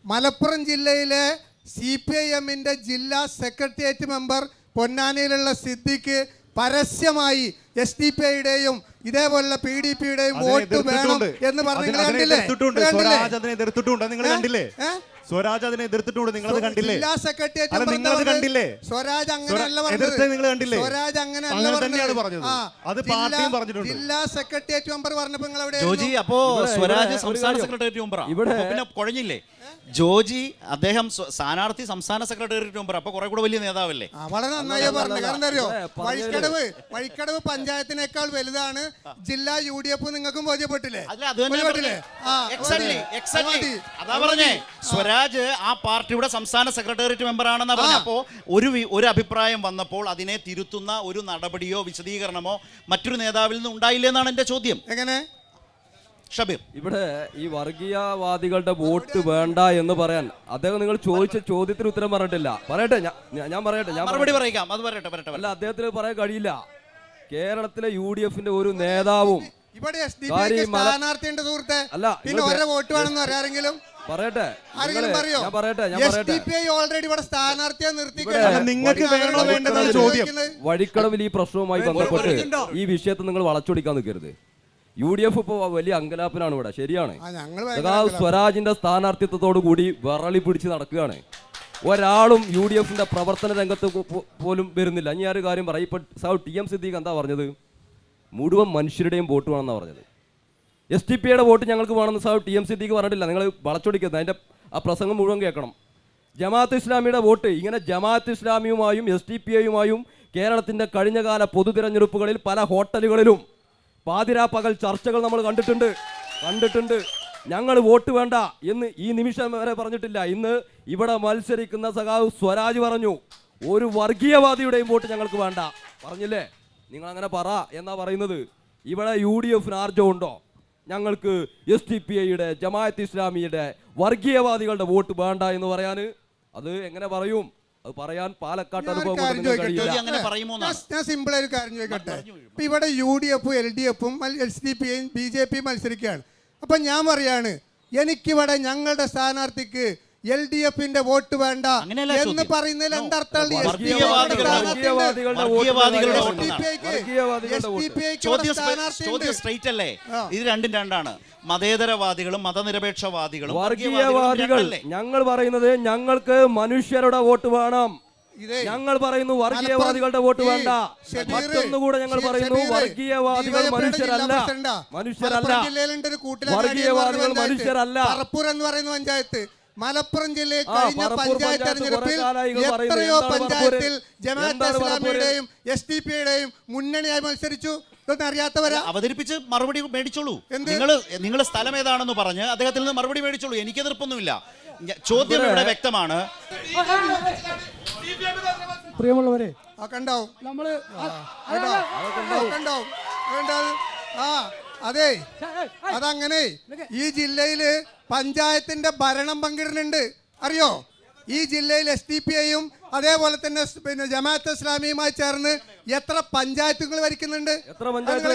മലപ്പുറം ജില്ലയിലെ CPIMന്റെ ജില്ലാ സെക്രട്ടേറിയറ്റ് മെമ്പർ പൊന്നാനിയിലുള്ള സിദ്ദിഖ് പരസ്യമായി SDPIയുടെയും ഇതേപോലുള്ള PDPയുടെയും വോട്ട് വേണം എന്ന് പറഞ്ഞു കണ്ടില്ലേ? സ്വരാജ് അതിനെ എതിർത്തിട്ടുണ്ട്, നിങ്ങൾ കണ്ടില്ലേ? സ്വരാജ് അതിനെ എതിർത്തിട്ടുണ്ട്, നിങ്ങൾ കണ്ടില്ലേ? ജില്ലാ സെക്രട്ടേറിയറ്റ് നിങ്ങൾ കണ്ടില്ലേ? സ്വരാജ് അങ്ങനെയല്ല പറഞ്ഞത്. നിങ്ങൾ കണ്ടില്ലേ? സ്വരാജ് അങ്ങനെയല്ല പറഞ്ഞത്. അത് പാർട്ടിയും പറഞ്ഞിട്ടുണ്ട്. ജില്ലാ സെക്രട്ടേറിയറ്റ് മെമ്പർ പറഞ്ഞപ്പോൾ നിങ്ങൾ എവിടെ? ജോജി, അപ്പോ സ്വരാജ് സംസ്ഥാന സെക്രട്ടേറിയറ്റ് മെമ്പറാ? പിന്നെ കുഴഞ്ഞില്ലേ ജോജി? അദ്ദേഹം സ്ഥാനാർത്ഥി സംസ്ഥാന സെക്രട്ടേറിയറ്റ് മെമ്പർ, അപ്പൊ കുറെ കൂടെ വലിയ നേതാവല്ലേ? വളരെ നന്നായി പറഞ്ഞു. കാരണം എന്താ അറിയോ, വഴിക്കടവ് പഞ്ചായത്തിനേക്കാൾ വലുതാണ് ജില്ലാ UDF. നിങ്ങൾക്കും ബോധ്യപ്പെട്ടില്ലേ? അതാ പറഞ്ഞേ, സ്വരാജ് ആ പാർട്ടിയുടെ സംസ്ഥാന സെക്രട്ടേറിയറ്റ് മെമ്പർ ആണെന്നാ പറഞ്ഞ. അപ്പോ ഒരു അഭിപ്രായം വന്നപ്പോൾ അതിനെ തിരുത്തുന്ന ഒരു നടപടിയോ വിശദീകരണമോ മറ്റൊരു നേതാവിൽ നിന്ന് ഉണ്ടായില്ലെന്നാണ് എന്റെ ചോദ്യം. എങ്ങനെ ഷബീർ? ഇവിടെ ഈ വർഗീയവാദികളുടെ വോട്ട് വേണ്ട എന്ന് പറയാൻ അദ്ദേഹം നിങ്ങൾ ചോദിച്ച ചോദ്യത്തിന് ഉത്തരം പറഞ്ഞിട്ടില്ല. പറയട്ടെ, ഞാൻ പറയട്ടെ, മറുപടി പറയാം. അത് പറയട്ടെ. അല്ല, അദ്ദേഹത്തിന് പറയാൻ കഴിയില്ല. കേരളത്തിലെ UDFന്റെ ഒരു നേതാവും ഇവിടെ സ്ഥാനാർത്ഥിയുണ്ട് സുഹൃത്തെ, പിന്നെ ഒരേ വോട്ട് വേണമെന്ന് ആരെങ്കിലും പറയട്ടെ. ഓൾറെഡി ഇവിടെ സ്ഥാനാർത്ഥിയെ നിർത്തി. നിങ്ങൾക്ക് വേണോ വേണ്ടെന്നാണ് ചോദ്യം. വഴിക്കടവിൽ ഈ പ്രശ്നവുമായി ബന്ധപ്പെട്ട് ഈ വിഷയത്തെ നിങ്ങൾ വളച്ചൊടിക്കാൻ നിൽക്കരുത്. UDF ഇപ്പോൾ വലിയ അങ്കലാപ്പിനാണ് ഇവിടെ. ശരിയാണ്, സ്വരാജിന്റെ സ്ഥാനാർത്ഥിത്വത്തോടു കൂടി വിറളി പിടിച്ച് നടക്കുകയാണ്. ഒരാളും UDFന്റെ പ്രവർത്തന രംഗത്ത് പോലും വരുന്നില്ല. ഇനി ഒരു കാര്യം പറയും, ഇപ്പൊ TM സിദ്ദീഖ് എന്താ പറഞ്ഞത്? മുഴുവൻ മനുഷ്യരുടെയും വോട്ട് വേണമെന്നാണ് പറഞ്ഞത്. SDPയുടെ വോട്ട് ഞങ്ങൾക്ക് വേണമെന്ന് TM സിദ്ദീഖ് പറഞ്ഞിട്ടില്ല. നിങ്ങൾ വളച്ചൊടിക്കുന്നത്, അതിന്റെ ആ പ്രസംഗം മുഴുവൻ കേൾക്കണം. ജമാഅത്ത് ഇസ്ലാമിയുടെ വോട്ട്, ഇങ്ങനെ ജമാഅത്ത് ഇസ്ലാമിയുമായും SDPയുമായും കേരളത്തിന്റെ കഴിഞ്ഞകാല പൊതു തിരഞ്ഞെടുപ്പുകളിൽ പല ഹോട്ടലുകളിലും പാതിരാ പകൽ ചർച്ചകൾ നമ്മൾ കണ്ടിട്ടുണ്ട്. ഞങ്ങൾ വോട്ട് വേണ്ട എന്ന് ഈ നിമിഷം വരെ പറഞ്ഞിട്ടില്ല. ഇന്ന് ഇവിടെ മത്സരിക്കുന്ന സഖാവ് സ്വരാജ് പറഞ്ഞു, ഒരു വർഗീയവാദിയുടെയും വോട്ട് ഞങ്ങൾക്ക് വേണ്ട പറഞ്ഞില്ലേ? നിങ്ങൾ അങ്ങനെ പറ എന്നാ പറയുന്നത്. ഇവിടെ UDFന് ആർജവുണ്ടോ? ഞങ്ങൾക്ക് SDPയുടെ ജമാഅത്ത് ഇസ്ലാമിയുടെ വർഗീയവാദികളുടെ വോട്ട് വേണ്ട എന്ന് പറയാൻ? അത് എങ്ങനെ പറയും? അത് പറയാൻ പാലക്കാട്ട് ഞാൻ ഒരു അനുഭവം കാര്യം കൊണ്ട് നിങ്ങൾക്ക് ചോദിക്കട്ടെ? കഴിയില്ല. അങ്ങനെ പറയുമോ എന്നാണ്. ഞാൻ സിമ്പിളായ ഒരു കാര്യം ചോദിക്കട്ടെ. ഇപ്പം ഇവിടെ UDF LDF SDP BJP മത്സരിക്കുകയാണ്. അപ്പം ഞാൻ പറയാണ്, എനിക്കിവിടെ ഞങ്ങളുടെ സ്ഥാനാർത്ഥിക്ക് LDF-ന്റെ വോട്ട് വേണ്ട അങ്ങനെയല്ല എന്ന് ചോദ്യം. പറയുന്നതിൽ എന്താർത്ഥം? ചോദ്യം സ്ട്രൈറ്റ് അല്ലേ? ഇത് രണ്ടും രണ്ടാണ്. മതേതരവാദികളും മതനിരപേക്ഷവാദികളും വർഗീയവാദികൾ ഞങ്ങൾ പറയുന്നത് ഞങ്ങൾക്ക് മനുഷ്യരുടെ വോട്ട് വേണം. ഞങ്ങൾ പറയുന്നു വർഗീയവാദികളുടെ വോട്ട് വേണ്ട. മറ്റൊന്നുകൂടെ ഞങ്ങൾ പറയുന്നു വർഗീയവാദികൾ മനുഷ്യരല്ല. വർഗീയവാദികൾ മനുഷ്യരല്ല. എന്ന് പറയുന്ന പഞ്ചായത്ത് മലപ്പുറം ജില്ലയിൽ കഴിഞ്ഞ പഞ്ചായത്ത് തെരഞ്ഞെടുപ്പിൽ എത്രയോ പഞ്ചായത്തിൽ ജമാഅത്തെ ഇസ്ലാമിയുടെയും SDP-യുടെയും മുന്നണിയായി മത്സരിച്ചു. ഇതൊന്നും അറിയാത്തവരാ? അവതരിപ്പിച്ച് മറുപടി മേടിച്ചോളൂ. നിങ്ങൾ സ്ഥലം ഏതാണെന്ന് പറഞ്ഞ് അദ്ദേഹത്തിൽ നിന്ന് മറുപടി മേടിച്ചോളൂ. എനിക്ക് എതിർപ്പൊന്നുമില്ല. ചോദ്യം ഇവിടെ വ്യക്തമാണ്. പ്രിയമുള്ളവരെ, കണ്ടാവും നമ്മള് അതെ, അതങ്ങനെ ഈ ജില്ലയില് പഞ്ചായത്തിന്റെ ഭരണം പങ്കിടുന്നുണ്ട്, അറിയോ? ഈ ജില്ലയിൽ SDP-യും അതേപോലെ തന്നെ പിന്നെ ജമാഅത്തെ ഇസ്ലാമിയുമായി ചേർന്ന് എത്ര പഞ്ചായത്തുകൾ ഭരിക്കുന്നുണ്ട്?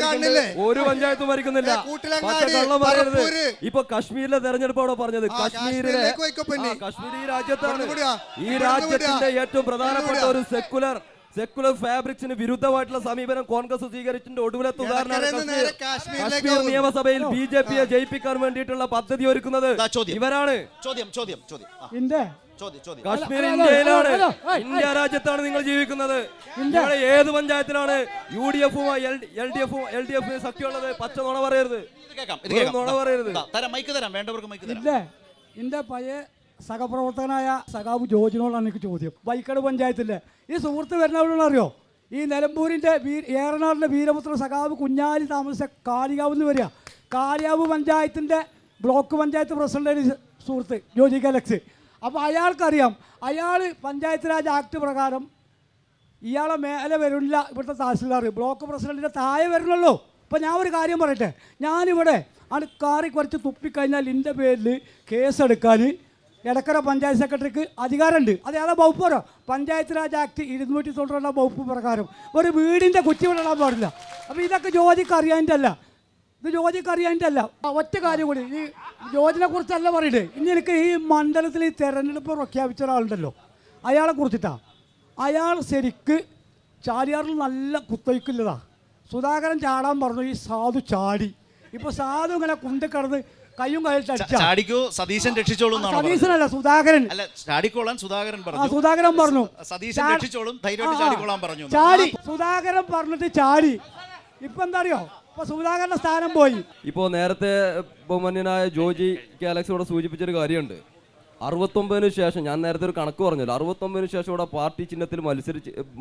കാണുന്നില്ലേ? ഒരു പഞ്ചായത്തും ഭരിക്കുന്നില്ല. ഇപ്പൊ കശ്മീരിലെ തെരഞ്ഞെടുപ്പ് അവിടെ പറഞ്ഞത് കശ്മീർ ഈ രാജ്യത്താണ്. ഈ രാജ്യത്തിന്റെ ഏറ്റവും പ്രധാനപ്പെട്ട ഒരു സെക്കുലർ ഫാബ്രിക്സിന് വിരുദ്ധമായിട്ടുള്ള സമീപനം കോൺഗ്രസ് സ്വീകരിച്ചിട്ടുണ്ട്. ഒടുവിലത്തെ ഉദാഹരണമാണ് കാശ്മീർ നിയമസഭയിൽ BJP-യെ ജയിപ്പിക്കാൻ വേണ്ടിയിട്ടുള്ള പദ്ധതി ഒരുക്കുന്നത് ഇവരാണ്. കാശ്മീർ ഇന്ത്യയിലാണ്, ഇന്ത്യ രാജ്യത്താണ് നിങ്ങൾ ജീവിക്കുന്നത്. നിങ്ങളെ ഏത് പഞ്ചായത്തിലാണ് UDF-ഉമായി LDF സഖ്യമുള്ളത്? പച്ച നുണ പറയരുത്, നുണ പറയരുത്. എന്റെ പഴയ സഹപ്രവർത്തകനായ സഖാവ് ജോർജിനോടാണ് എനിക്ക് ചോദ്യം. വൈക്കട് പഞ്ചായത്തിലെ ഈ സുഹൃത്ത് വരുന്നവരോട് അറിയോ? ഈ നിലമ്പൂരിന്റെ ഏറനാടിന്റെ വീരപുത്ര സഖാവ് കുഞ്ഞാലി താമസിച്ച കാളികാവ് നിന്ന് വരിക. കാളികാവ് പഞ്ചായത്തിന്റെ ബ്ലോക്ക് പഞ്ചായത്ത് പ്രസിഡന്റ് സുഹൃത്ത് ജോജി അലക്സ്. അപ്പോൾ അയാൾക്കറിയാം, അയാൾ പഞ്ചായത്ത് രാജ് ആക്ട് പ്രകാരം ഇയാളെ മേലെ വരില്ല. ഇവിടുത്തെ തഹസിൽദാർ ബ്ലോക്ക് പ്രസിഡന്റിന്റെ താഴെ വരുന്നുള്ളൂ. അപ്പോൾ ഞാൻ ഒരു കാര്യം പറയട്ടെ, ഞാനിവിടെ ആണ് കാറി കുറച്ച് തുപ്പിക്കഴിഞ്ഞാൽ എൻ്റെ പേരിൽ കേസെടുക്കാൻ എടക്കര പഞ്ചായത്ത് സെക്രട്ടറിക്ക് അധികാരമുണ്ട്. അത് ഏതാ വകുപ്പ് പറയോ? പഞ്ചായത്ത് രാജ് ആക്ട് 292 വകുപ്പ് പ്രകാരം ഒരു വീടിൻ്റെ കുറ്റി വിടാൻ പാടില്ല. അപ്പോൾ ഇതൊക്കെ ജോജിക്ക് അറിയാനിട്ടല്ല, ഇത് ജോജിക്ക് അറിയാനിട്ടല്ല. ഒറ്റ കാര്യം കൂടി, ഈ ജോജിനെ കുറിച്ചല്ല പറയട്ടെ. ഇനി എനിക്ക് ഈ മണ്ഡലത്തിൽ ഈ തെരഞ്ഞെടുപ്പ് പ്രഖ്യാപിച്ച ഒരാളുണ്ടല്ലോ, അയാളെ കുറിച്ചിട്ടാണ്. അയാൾ ശരിക്ക് ചാലിയാറിൽ നല്ല കുത്തയ്ക്കില്ലതാ. സുധാകരൻ ചാടാൻ പറഞ്ഞു, ഈ സാധു ചാടി. ഇപ്പോൾ സാധു ഇങ്ങനെ കുണ്ടിക്കിടന്ന് കയ്യും ചാടിക്കോ സതീശൻ രക്ഷിച്ചോളും. സതീശനല്ല, സുധാകരൻ. അല്ല, ചാടിക്കോളാൻ സുധാകരൻ പറഞ്ഞു. സുധാകരൻ പറഞ്ഞു സതീശൻ രക്ഷിച്ചോളും, ധൈര്യമായിട്ട് ചാടിക്കോളാൻ പറഞ്ഞു. ചാടി, സുധാകരൻ പറഞ്ഞിട്ട് ചാടി. ഇപ്പൊ എന്താ അറിയോ? ഇപ്പൊ സുധാകരന്റെ സ്ഥാനം പോയി. ഇപ്പോ നേരത്തെ ബഹുമാന്യനായ ജോജി അലക്സിനോട് സൂചിപ്പിച്ചൊരു കാര്യമുണ്ട്. 69 ശേഷം, ഞാൻ നേരത്തെ ഒരു കണക്ക് പറഞ്ഞല്ലോ, 69 ശേഷം ഇവിടെ പാർട്ടി ചിഹ്നത്തിൽ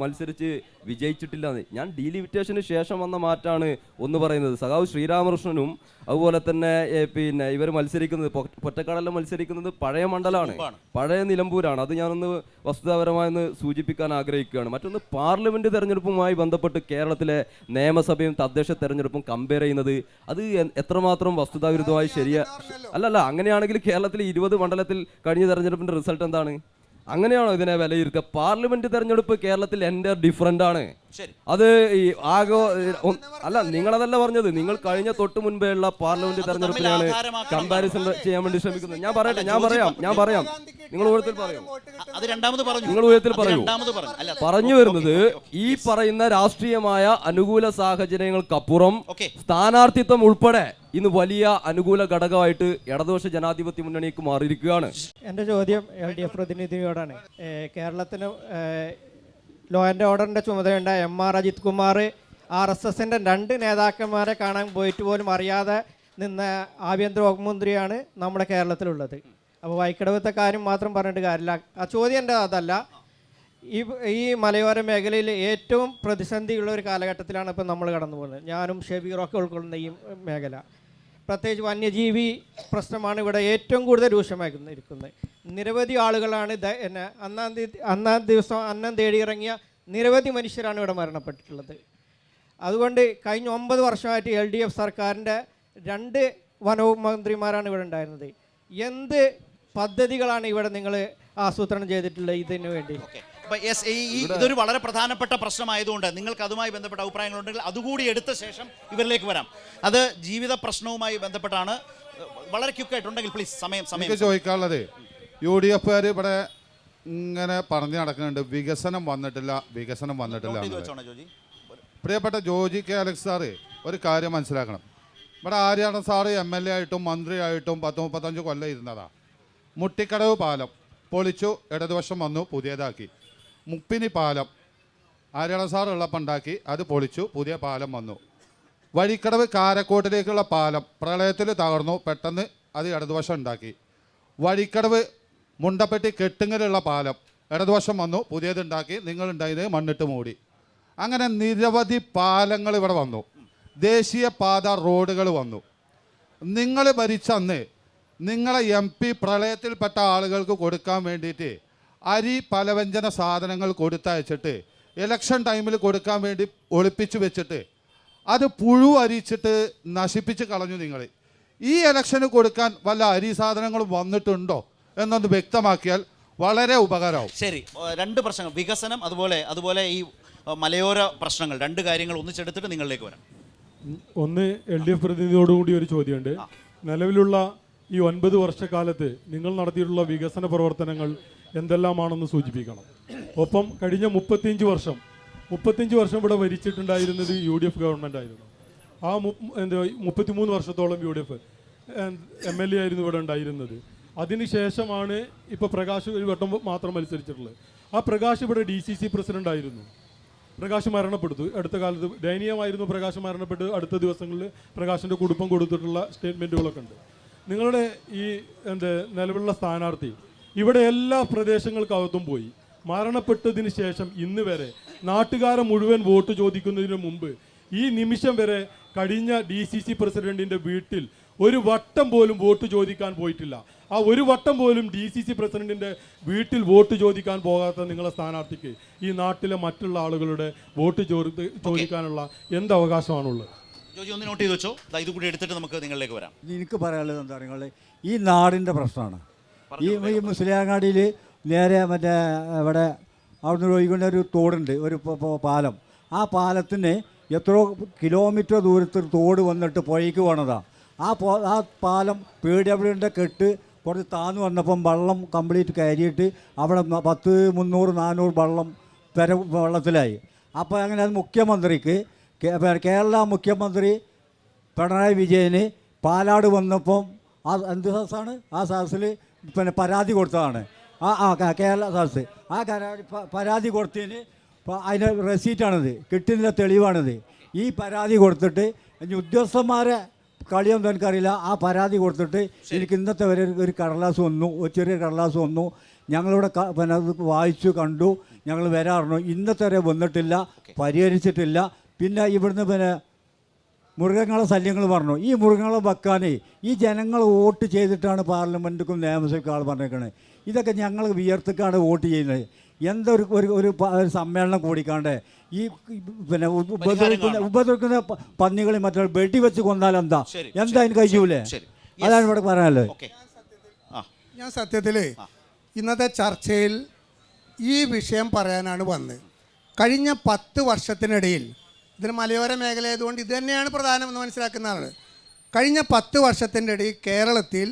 മത്സരിച്ച് വിജയിച്ചിട്ടില്ല. ഞാൻ ഡീലിമിറ്റേഷന് ശേഷം വന്ന മാറ്റാണ് ഒന്ന് പറയുന്നത്. സഖാവ് ശ്രീരാമകൃഷ്ണനും അതുപോലെ തന്നെ പിന്നെ ഇവർ മത്സരിക്കുന്നത് പൊറ്റക്കാടെല്ലാം മത്സരിക്കുന്നത് പഴയ മണ്ഡലമാണ്, പഴയ നിലമ്പൂരാണ്. അത് ഞാനൊന്ന് വസ്തുതാപരമായെന്ന് സൂചിപ്പിക്കാൻ ആഗ്രഹിക്കുകയാണ്. മറ്റൊന്ന്, പാർലമെന്റ് തെരഞ്ഞെടുപ്പുമായി ബന്ധപ്പെട്ട് കേരളത്തിലെ നിയമസഭയും തദ്ദേശ തെരഞ്ഞെടുപ്പും കമ്പയർ ചെയ്യുന്നത് അത് എത്രമാത്രം വസ്തുതാവിരുദ്ധമായി അല്ലല്ല. അങ്ങനെയാണെങ്കിൽ കേരളത്തിൽ 20 മണ്ഡലത്തിൽ കഴിഞ്ഞ തെരഞ്ഞെടുപ്പിന്റെ റിസൾട്ട് എന്താണ്? അങ്ങനെയാണോ ഇതിനെ വിലയിരുത്തുക? പാർലമെന്റ് തെരഞ്ഞെടുപ്പ് കേരളത്തിൽ എൻ്റെ ഡിഫറൻ്റ് ആണ്. അത് ഈ അല്ല, നിങ്ങളതല്ല പറഞ്ഞത്. നിങ്ങൾ കഴിഞ്ഞ തൊട്ട് മുൻപേ ഉള്ള പാർലമെന്റ് തെരഞ്ഞെടുപ്പിലാണ് കമ്പാരിസൺ ചെയ്യാൻ വേണ്ടി ശ്രമിക്കുന്നത്. ഞാൻ പറയാം നിങ്ങൾ ഊഴത്തിൽ പറയൂ. നിങ്ങൾ ഊഴത്തിൽ പറയൂ. പറഞ്ഞു വരുന്നത്, ഈ പറയുന്ന രാഷ്ട്രീയമായ അനുകൂല സാഹചര്യങ്ങൾക്കപ്പുറം സ്ഥാനാർത്ഥിത്വം ഉൾപ്പെടെ ഇന്ന് വലിയ അനുകൂല ഘടകമായിട്ട് ഇടതുപക്ഷ ജനാധിപത്യ മുന്നണിക്ക് മാറിയിരിക്കുകയാണ്. എൻ്റെ ചോദ്യം LDF പ്രതിനിധിയോടാണ്. കേരളത്തിന് ലോ ആൻഡ് ഓർഡറിൻ്റെ ചുമതലയുണ്ടായ MR അജിത് കുമാർ RSSൻ്റെ 2 നേതാക്കന്മാരെ കാണാൻ പോയിട്ട് പോലും അറിയാതെ നിന്ന ആഭ്യന്തര വകുപ്പ് മന്ത്രിയാണ് നമ്മുടെ കേരളത്തിലുള്ളത്. അപ്പോൾ വൈക്കടവത്തെ കാര്യം മാത്രം പറഞ്ഞിട്ട് കാര്യമില്ല. ആ ചോദ്യം എൻ്റെ അതല്ല. ഈ മലയോര മേഖലയിൽ ഏറ്റവും പ്രതിസന്ധിയുള്ള ഒരു കാലഘട്ടത്തിലാണ് ഇപ്പോൾ നമ്മൾ കടന്നു പോകുന്നത്. ഞാനും ഷെബീറൊക്കെ ഉൾക്കൊള്ളുന്ന ഈ മേഖല, പ്രത്യേകിച്ച് വന്യജീവി പ്രശ്നമാണ് ഇവിടെ ഏറ്റവും കൂടുതൽ രൂക്ഷമായിരിക്കുന്നത്. നിരവധി ആളുകളാണ് അന്നാം ദിവസം അന്നം തേടിയിറങ്ങിയ നിരവധി മനുഷ്യരാണ് ഇവിടെ മരണപ്പെട്ടിട്ടുള്ളത്. അതുകൊണ്ട് കഴിഞ്ഞ 9 വർഷമായിട്ട് LDF സർക്കാരിൻ്റെ 2 വനവകുപ്പ് മന്ത്രിമാരാണ് ഇവിടെ ഉണ്ടായിരുന്നത്. എന്ത് പദ്ധതികളാണ് ഇവിടെ നിങ്ങൾ ആസൂത്രണം ചെയ്തിട്ടുള്ളത് ഇതിനു വേണ്ടി? അപ്പൊ ഇതൊരു വളരെ പ്രധാനപ്പെട്ട പ്രശ്നമായതുകൊണ്ട് നിങ്ങൾക്ക് അതുമായി ബന്ധപ്പെട്ട അഭിപ്രായങ്ങളുണ്ടെങ്കിൽ അതുകൂടി എടുത്ത ശേഷം ഇവരിലേക്ക് വരാം. അത് ജീവിത പ്രശ്നവുമായി ബന്ധപ്പെട്ടാണ്. വളരെ ക്വിക്കായിട്ടുണ്ടെങ്കിൽ പ്ലീസ്. സമയം ചോദിക്കാനുള്ളത് UDF ഇവിടെ ഇങ്ങനെ പറഞ്ഞു നടക്കുന്നുണ്ട്, വികസനം വന്നിട്ടില്ല. പ്രിയപ്പെട്ട ജോജി കെ അലക്സ് സാറ് ഒരു കാര്യം മനസ്സിലാക്കണം. ഇവിടെ ആര്യാടൻ സാറ് MLA ആയിട്ടും മന്ത്രിയായിട്ടും 10-35 കൊല്ലം ഇരുന്നതാ. മുട്ടിക്കടവ് പാലം പൊളിച്ചു, ഇടതുവശം വന്നു, പുതിയതാക്കി. മുപ്പിനി പാലം ആര്യാടൻ സാർ ഉള്ളപ്പോൾ ഉണ്ടാക്കി, അത് പൊളിച്ചു, പുതിയ പാലം വന്നു. വഴിക്കടവ് കാരക്കോട്ടിലേക്കുള്ള പാലം പ്രളയത്തിൽ തകർന്നു, പെട്ടെന്ന് അത് ഇടതുവശം ഉണ്ടാക്കി. വഴിക്കടവ് മുണ്ടപ്പെട്ടി കെട്ടുങ്ങലുള്ള പാലം ഇടതുവശം വന്നു, പുതിയതുണ്ടാക്കി, നിങ്ങളുണ്ടായത് മണ്ണിട്ട് മൂടി. അങ്ങനെ നിരവധി പാലങ്ങൾ ഇവിടെ വന്നു. ദേശീയപാത റോഡുകൾ വന്നു. നിങ്ങൾ ഭരിച്ച അന്ന് നിങ്ങളെ MP പ്രളയത്തിൽപ്പെട്ട ആളുകൾക്ക് കൊടുക്കാൻ വേണ്ടിയിട്ട് അരി പലവ്യഞ്ജന സാധനങ്ങൾ കൊടുത്തയച്ചിട്ട് ഇലക്ഷൻ ടൈമിൽ കൊടുക്കാൻ വേണ്ടി ഒളിപ്പിച്ചു വെച്ചിട്ട് അത് പുഴു അരിച്ചിട്ട് നശിപ്പിച്ച് കളഞ്ഞു നിങ്ങൾ. ഈ ഇലക്ഷന് കൊടുക്കാൻ വല്ല അരി സാധനങ്ങളും വന്നിട്ടുണ്ടോ എന്നൊന്ന് വ്യക്തമാക്കിയാൽ വളരെ ഉപകാരമാവും. ശരി, രണ്ട് പ്രശ്നങ്ങൾ, വികസനം അതുപോലെ ഈ മലയോര പ്രശ്നങ്ങൾ, രണ്ട് കാര്യങ്ങൾ ഒന്നിച്ചെടുത്തിട്ട് നിങ്ങളിലേക്ക് വരാം. ഒന്ന് LDF പ്രതിനിധിയോടുകൂടി ഒരു ചോദ്യമുണ്ട്. നിലവിലുള്ള ഈ 9 വർഷക്കാലത്ത് നിങ്ങൾ നടത്തിയിട്ടുള്ള വികസന പ്രവർത്തനങ്ങൾ എന്തെല്ലാമാണെന്ന് സൂചിപ്പിക്കണം. ഒപ്പം കഴിഞ്ഞ 35 വർഷം ഇവിടെ ഭരിച്ചിട്ടുണ്ടായിരുന്നത് UDF ഗവൺമെൻറ് ആയിരുന്നു. ആ 33 വർഷത്തോളം UDF MLA ആയിരുന്നു ഇവിടെ ഉണ്ടായിരുന്നത്. അതിനുശേഷമാണ് ഇപ്പോൾ പ്രകാശ് ഒരു വട്ടം മാത്രം മത്സരിച്ചിട്ടുള്ളത്. ആ പ്രകാശ് ഇവിടെ DCC പ്രസിഡന്റ് ആയിരുന്നു. പ്രകാശ് മരണപ്പെട്ടു. അടുത്ത കാലത്ത് ദയനീയമായിരുന്നു. പ്രകാശ് മരണപ്പെട്ട് അടുത്ത ദിവസങ്ങളിൽ പ്രകാശിൻ്റെ കുടുംബം കൊടുത്തിട്ടുള്ള സ്റ്റേറ്റ്മെൻറ്റുകളൊക്കെ ഉണ്ട്. നിങ്ങളുടെ ഈ നിലവിലുള്ള സ്ഥാനാർത്ഥി ഇവിടെ എല്ലാ പ്രദേശങ്ങൾക്കകത്തും പോയി. മരണപ്പെട്ടതിന് ശേഷം ഇന്ന് വരെ നാട്ടുകാരെ മുഴുവൻ വോട്ട് ചോദിക്കുന്നതിന് മുമ്പ് ഈ നിമിഷം വരെ കഴിഞ്ഞ DCC പ്രസിഡന്റിൻ്റെ വീട്ടിൽ ഒരു വട്ടം പോലും വോട്ട് ചോദിക്കാൻ പോയിട്ടില്ല. ആ ഒരു വട്ടം പോലും DCC പ്രസിഡന്റിൻ്റെ വീട്ടിൽ വോട്ട് ചോദിക്കാൻ പോകാത്ത നിങ്ങളെ സ്ഥാനാർത്ഥിക്ക് ഈ നാട്ടിലെ മറ്റുള്ള ആളുകളുടെ വോട്ട് ചോദിക്കാനുള്ള എന്ത് അവകാശമാണുള്ളത്? ജോജി ഒന്ന് നോട്ട് ചെയ്ത് വെച്ചോ. ഇത് കൂടി എടുത്തിട്ട് നമുക്ക് നിങ്ങളിലേക്ക് വരാം. എനിക്ക് പറയാനുള്ളത് എന്താ പറയുക, ഈ നാടിൻ്റെ പ്രശ്നമാണ്. ഈ മുസ്ലിയാങ്ങാടിയിൽ നേരെ മറ്റേ ഇവിടെ അവിടുന്ന് ഒഴുകുന്ന ഒരു തോടുണ്ട്, ഒരു പാലം. ആ പാലത്തിന് എത്രയോ കിലോമീറ്റർ ദൂരത്തിൽ തോട് വന്നിട്ട് പുഴയ്ക്ക് പോണതാണ്. ആ പാലം PWൻ്റെ കെട്ട് കുറച്ച് താന്നു വന്നപ്പം വെള്ളം കംപ്ലീറ്റ് കയറിയിട്ട് അവിടെ 10, 300, 400 വെള്ളത്തിലായി. അപ്പോൾ അങ്ങനെ അത് മുഖ്യമന്ത്രിക്ക് കേരള മുഖ്യമന്ത്രി പിണറായി വിജയന് പാലാട് വന്നപ്പം എന്ത് സദസ്സാണ് ആ സദസ്സിൽ പരാതി കൊടുത്തതാണ്. കേരള സദസ്സ്. ആ പരാതി കൊടുത്തതിന് അതിൻ്റെ റെസീറ്റാണിത്, കിട്ടുന്നില്ല തെളിവാണിത്. ഈ പരാതി കൊടുത്തിട്ട് ഇനി ഉദ്യോഗസ്ഥന്മാരെ കളിയൊന്നും എനിക്കറിയില്ല. ആ പരാതി കൊടുത്തിട്ട് എനിക്ക് ഇന്നത്തെ വരെ ഒരു കടലാസ് വന്നു, ഒരു ചെറിയ കടലാസ് വന്നു. ഞങ്ങളിവിടെ അത് വായിച്ചു കണ്ടു, ഞങ്ങൾ വരാറുണ്ട്. ഇന്നത്തെ വരെ വന്നിട്ടില്ല, പരിഹരിച്ചിട്ടില്ല. പിന്നെ ഇവിടുന്ന് മൃഗങ്ങളെ ശല്യങ്ങൾ പറഞ്ഞു. ഈ മൃഗങ്ങളെ വെക്കാൻ ഈ ജനങ്ങൾ വോട്ട് ചെയ്തിട്ടാണ് പാർലമെൻറ്റിനും നിയമസഭയ്ക്കും ആൾ പറഞ്ഞേക്കണത്. ഇതൊക്കെ ഞങ്ങൾ വിയർത്തിക്കാണ് വോട്ട് ചെയ്യുന്നത്. എന്തൊരു ഒരു സമ്മേളനം കൂടിക്കാണ്ട് ഈ ഉപദ്രവിക്കുന്ന പന്നികളെ മറ്റേ വെടിവെച്ച് കൊന്നാൽ എന്താ അതിന് കഴിയൂലേ? അതാണ് ഇവിടെ പറയാനുള്ളത്. ഞാൻ സത്യത്തിൽ ഇന്നത്തെ ചർച്ചയിൽ ഈ വിഷയം പറയാനാണ് വന്നത്. കഴിഞ്ഞ 10 വർഷത്തിനിടയിൽ, ഇതിന് മലയോര മേഖലയായതുകൊണ്ട് ഇത് തന്നെയാണ് പ്രധാനമെന്ന് മനസ്സിലാക്കുന്നതാണ്. കഴിഞ്ഞ 10 വർഷത്തിൻ്റെ ഇടയിൽ കേരളത്തിൽ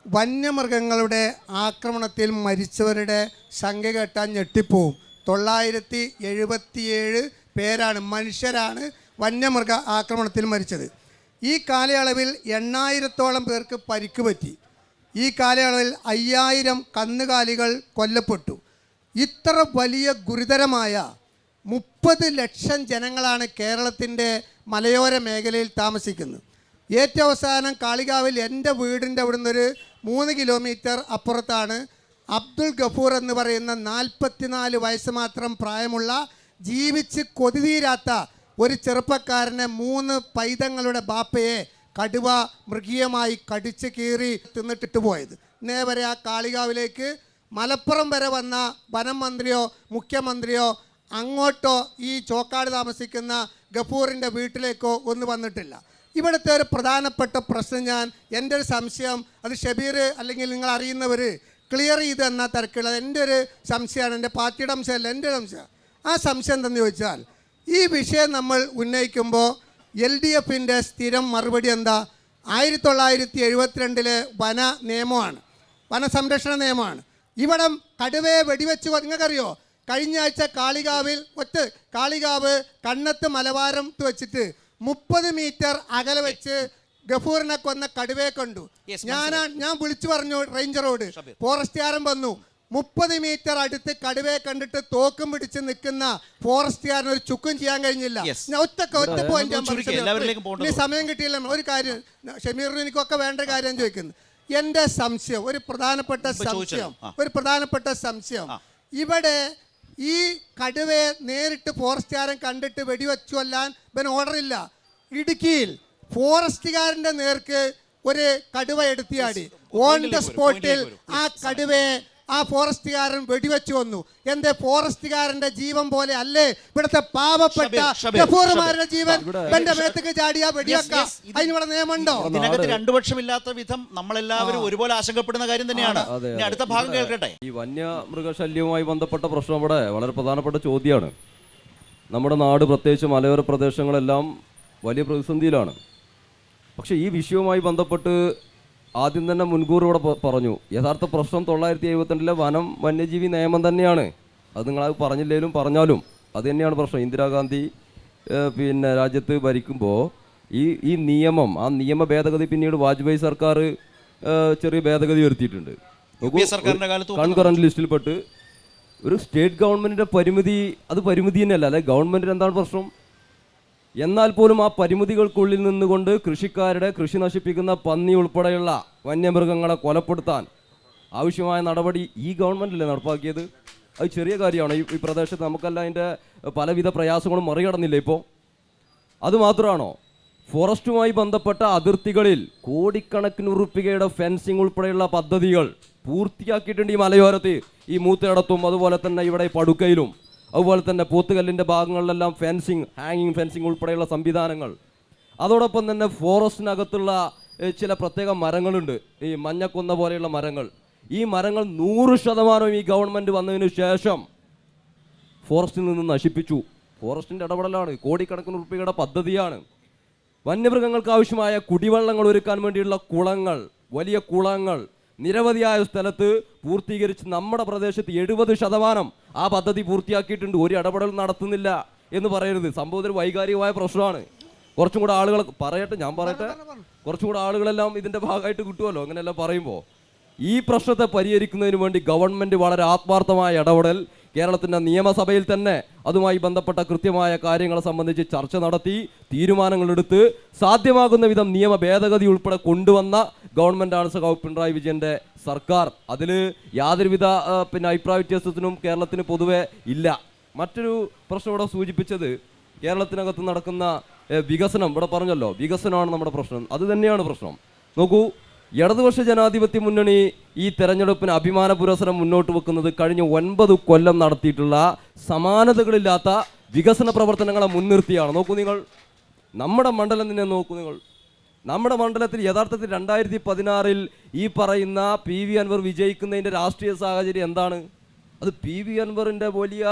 വന്യമൃഗങ്ങളുടെ ആക്രമണത്തിൽ മരിച്ചവരുടെ സംഖ്യ കേട്ടാൽ ഞെട്ടിപ്പോവും. 977 പേരാണ്, മനുഷ്യരാണ് വന്യമൃഗ ആക്രമണത്തിൽ മരിച്ചത്. ഈ കാലയളവിൽ 8000-ഓളം പേർക്ക് പരിക്ക് പറ്റി. ഈ കാലയളവിൽ 5000 കന്നുകാലികൾ കൊല്ലപ്പെട്ടു. ഇത്ര വലിയ ഗുരുതരമായ 30 ലക്ഷം ജനങ്ങളാണ് കേരളത്തിൻ്റെ മലയോര മേഖലയിൽ താമസിക്കുന്നത്. ഏറ്റവും അവസാനം കാളികാവിൽ എൻ്റെ വീടിൻ്റെ അവിടെ നിന്നൊരു 3 കിലോമീറ്റർ അപ്പുറത്താണ് അബ്ദുൾ ഗഫൂർ എന്ന് പറയുന്ന 44 വയസ്സ് മാത്രം പ്രായമുള്ള, ജീവിച്ച് കൊതിതീരാത്ത ഒരു ചെറുപ്പക്കാരനെ 3 പൈതങ്ങളുടെ ബാപ്പയെ കടുവ മൃഗീയമായി കടിച്ച് കീറി തിന്നിട്ടിട്ട് പോയത്. ഇന്നേ വരെ ആ കാളികാവിലേക്ക് മലപ്പുറം വരെ വന്ന വനം മന്ത്രിയോ മുഖ്യമന്ത്രിയോ അങ്ങോട്ടോ ഈ ചോക്കാട് താമസിക്കുന്ന ഗഫൂറിൻ്റെ വീട്ടിലേക്കോ ഒന്നും വന്നിട്ടില്ല. ഇവിടുത്തെ ഒരു പ്രധാനപ്പെട്ട പ്രശ്നം, എൻ്റെ ഒരു സംശയം, അത് ഷബീർ അല്ലെങ്കിൽ നിങ്ങൾ അറിയുന്നവർ, ക്ലിയർ ചെയ്ത് തന്ന തിരക്കുള്ളത് എൻ്റെ ഒരു സംശയമാണ്, എൻ്റെ പാർട്ടിയുടെ അംശമല്ല, എൻ്റെ ഒരു സംശയം. ആ സംശയം എന്തെന്ന് ചോദിച്ചാൽ, ഈ വിഷയം നമ്മൾ ഉന്നയിക്കുമ്പോൾ LDFിൻ്റെ സ്ഥിരം മറുപടി എന്താ? 1972 വന നിയമമാണ്, വനസംരക്ഷണ നിയമമാണ്. ഇവിടെ കടുവയെ വെടിവെച്ച് നിങ്ങൾക്കറിയോ? കഴിഞ്ഞ ആഴ്ച കാളികാവ് കണ്ണത്ത് മലവാരത്ത് വെച്ചിട്ട് 30 മീറ്റർ അകലെ വെച്ച് ഗഫൂറിനെ കൊന്ന കടുവയെ കണ്ടു. ഞാൻ വിളിച്ചു പറഞ്ഞു റേഞ്ചറോട്, ഫോറസ്റ്റുകാരൻ വന്നു. 30 മീറ്റർ അടുത്ത് കടുവയെ കണ്ടിട്ട് തോക്കും പിടിച്ച് നിൽക്കുന്ന ഫോറസ്റ്റുകാരന് ഒരു ചുക്കും ചെയ്യാൻ കഴിഞ്ഞില്ല. ഒറ്റ പോയിന്റ് ഞാൻ സമയം കിട്ടിയില്ല. ഒരു കാര്യം ഷമീറിന് എനിക്കൊക്കെ വേണ്ട കാര്യം ചോദിക്കുന്നു. എൻ്റെ സംശയം, ഒരു പ്രധാനപ്പെട്ട സംശയം, ഇവിടെ ഈ കടുവയെ നേരിട്ട് ഫോറസ്റ്റുകാരൻ കണ്ടിട്ട് വെടിവെച്ചു കൊല്ലാൻ ഇവന് ഓർഡറില്ല. ഇടുക്കിയിൽ ഫോറസ്റ്റുകാരൻ്റെ നേർക്ക് ഒരു കടുവ എടുത്തിയാടി. ഓൺ ദ സ്പോട്ടിൽ ആ കടുവയെ ആ ഫോറസ്റ്റുകാരൻ വെടിവെച്ചു വന്നു. എന്റെ ഫോറസ്റ്റുകാരന്റെ ജീവൻ പോലെ അല്ലേ ഇവിടുത്തെ പാവപ്പെട്ട ഗഫൂർമാരുടെ ജീവൻ? എന്റെ മേത്തേക്ക് ചാടിയാ വെടിവെക്കാം. അതിനിവിടെ നിയമമുണ്ടോ? ഇതിനകത്ത് രണ്ടു പക്ഷമില്ലാത്ത വിധം നമ്മളെല്ലാവരും ഒരുപോലെ ആശങ്കപ്പെടുന്ന കാര്യം തന്നെയാണ്. അടുത്ത ഭാഗം കേൾക്കട്ടെ. ഈ വന്യമൃഗശല്യവുമായി ബന്ധപ്പെട്ട പ്രശ്നം ഇവിടെ വളരെ പ്രധാനപ്പെട്ട ചോദ്യമാണ്. നമ്മുടെ നാട്, പ്രത്യേകിച്ച് മലയോര പ്രദേശങ്ങളെല്ലാം വലിയ പ്രതിസന്ധിയിലാണ്. പക്ഷേ ഈ വിഷയവുമായി ബന്ധപ്പെട്ട് ആദ്യം തന്നെ മുൻകൂർ ഇവിടെ പറഞ്ഞു, യഥാർത്ഥ പ്രശ്നം 1972 വനം വന്യജീവി നിയമം തന്നെയാണ്. അത് നിങ്ങളത് പറഞ്ഞില്ലെങ്കിലും പറഞ്ഞാലും അത് തന്നെയാണ് പ്രശ്നം. ഇന്ദിരാഗാന്ധി രാജ്യത്ത് ഭരിക്കുമ്പോൾ ഈ നിയമം, ആ നിയമ ഭേദഗതി പിന്നീട് വാജ്പേയി സർക്കാർ ചെറിയ ഭേദഗതി വരുത്തിയിട്ടുണ്ട്. കൺകറന്റ് ലിസ്റ്റിൽപ്പെട്ട് ഒരു സ്റ്റേറ്റ് ഗവൺമെൻറ്റിൻ്റെ പരിമിതി, അത് പരിമിതി തന്നെയല്ല, അല്ലെ ഗവൺമെൻറ്റിന് എന്താണ് പ്രശ്നം? എന്നാൽ പോലും ആ പരിമിതികൾക്കുള്ളിൽ നിന്നുകൊണ്ട് കൃഷിക്കാരുടെ കൃഷി നശിപ്പിക്കുന്ന പന്നി ഉൾപ്പെടെയുള്ള വന്യമൃഗങ്ങളെ കൊലപ്പെടുത്താൻ ആവശ്യമായ നടപടി ഈ ഗവൺമെൻറ്റല്ലേ നടപ്പാക്കിയത്? അത് ചെറിയ കാര്യമാണ്. ഈ പ്രദേശത്ത് നമുക്കെല്ലാം അതിൻ്റെ പലവിധ പ്രയാസങ്ങളും മറികടന്നില്ല ഇപ്പോൾ. അതുമാത്രമാണോ? ഫോറസ്റ്റുമായി ബന്ധപ്പെട്ട അതിർത്തികളിൽ കോടിക്കണക്കിന് ഉറുപ്പികയുടെ ഫെൻസിങ് ഉൾപ്പെടെയുള്ള പദ്ധതികൾ പൂർത്തിയാക്കിയിട്ടുണ്ട് ഈ മലയോരത്ത്, ഈ മൂത്തേടത്തും അതുപോലെ തന്നെ ഇവിടെ പടുക്കയിലും അതുപോലെ തന്നെ പോത്തുകല്ലിൻ്റെ ഭാഗങ്ങളിലെല്ലാം ഫെൻസിങ്, ഹാങ്ങിങ് ഫെൻസിങ് ഉൾപ്പെടെയുള്ള സംവിധാനങ്ങൾ. അതോടൊപ്പം തന്നെ ഫോറസ്റ്റിനകത്തുള്ള ചില പ്രത്യേക മരങ്ങളുണ്ട്, ഈ മഞ്ഞക്കൊന്ന പോലെയുള്ള മരങ്ങൾ. ഈ മരങ്ങൾ 100% ഈ ഗവൺമെൻറ് വന്നതിന് ശേഷം ഫോറസ്റ്റിൽ നിന്ന് നശിപ്പിച്ചു. ഫോറസ്റ്റിൻ്റെ ഇടപെടലാണ്, കോടിക്കണക്കിന് ഉറുപ്പികയുടെ പദ്ധതിയാണ്. വന്യമൃഗങ്ങൾക്ക് ആവശ്യമായ കുടിവെള്ളങ്ങൾ ഒരുക്കാൻ വേണ്ടിയുള്ള കുളങ്ങൾ, വലിയ കുളങ്ങൾ നിരവധിയായ സ്ഥലത്ത് പൂർത്തീകരിച്ച് നമ്മുടെ പ്രദേശത്ത് 70% ആ പദ്ധതി പൂർത്തിയാക്കിയിട്ടുണ്ട്. ഒരു ഇടപെടൽ നടത്തുന്നില്ല എന്ന് പറയരുത്. സംഭവത്തിൽ വൈകാരികമായ പ്രശ്നമാണ്. കുറച്ചും കൂടെ ആളുകൾ കുറച്ചും കൂടെ ആളുകളെല്ലാം ഇതിൻ്റെ ഭാഗമായിട്ട് കിട്ടുമല്ലോ അങ്ങനെയെല്ലാം പറയുമ്പോൾ. ഈ പ്രശ്നത്തെ പരിഹരിക്കുന്നതിന് വേണ്ടി ഗവൺമെൻറ് വളരെ ആത്മാർത്ഥമായ ഇടപെടൽ കേരളത്തിൻ്റെ നിയമസഭയിൽ തന്നെ അതുമായി ബന്ധപ്പെട്ട കൃത്യമായ കാര്യങ്ങളെ സംബന്ധിച്ച് ചർച്ച നടത്തി തീരുമാനങ്ങളെടുത്ത് സാധ്യമാകുന്ന വിധം നിയമ ഭേദഗതി ഉൾപ്പെടെ കൊണ്ടുവന്ന ഗവൺമെൻറ്റാണ് സഖാവ് പിണറായി വിജയൻ്റെ സർക്കാർ. അതിൽ യാതൊരുവിധ അഭിപ്രായ വ്യത്യാസത്തിനും കേരളത്തിന് പൊതുവെ ഇല്ല. മറ്റൊരു പ്രശ്നം ഇവിടെ സൂചിപ്പിച്ചത്, കേരളത്തിനകത്ത് നടക്കുന്ന വികസനം. ഇവിടെ പറഞ്ഞല്ലോ വികസനമാണ് നമ്മുടെ പ്രശ്നം. അത് തന്നെയാണ് പ്രശ്നം. നോക്കൂ, ഇടതുപക്ഷ ജനാധിപത്യ മുന്നണി ഈ തെരഞ്ഞെടുപ്പിന് അഭിമാന പുരസ്സരം മുന്നോട്ട് വെക്കുന്നത് കഴിഞ്ഞ 9 കൊല്ലം നടത്തിയിട്ടുള്ള സമാനതകളില്ലാത്ത വികസന പ്രവർത്തനങ്ങളെ മുൻനിർത്തിയാണ്. നോക്കൂ നിങ്ങൾ, നമ്മുടെ മണ്ഡലം തന്നെ നോക്കൂ നിങ്ങൾ. നമ്മുടെ മണ്ഡലത്തിൽ യഥാർത്ഥത്തിൽ 2016 ഈ പറയുന്ന PV അൻവർ വിജയിക്കുന്നതിൻ്റെ രാഷ്ട്രീയ സാഹചര്യം എന്താണ്? അത് PV അൻവറിൻ്റെ വലിയ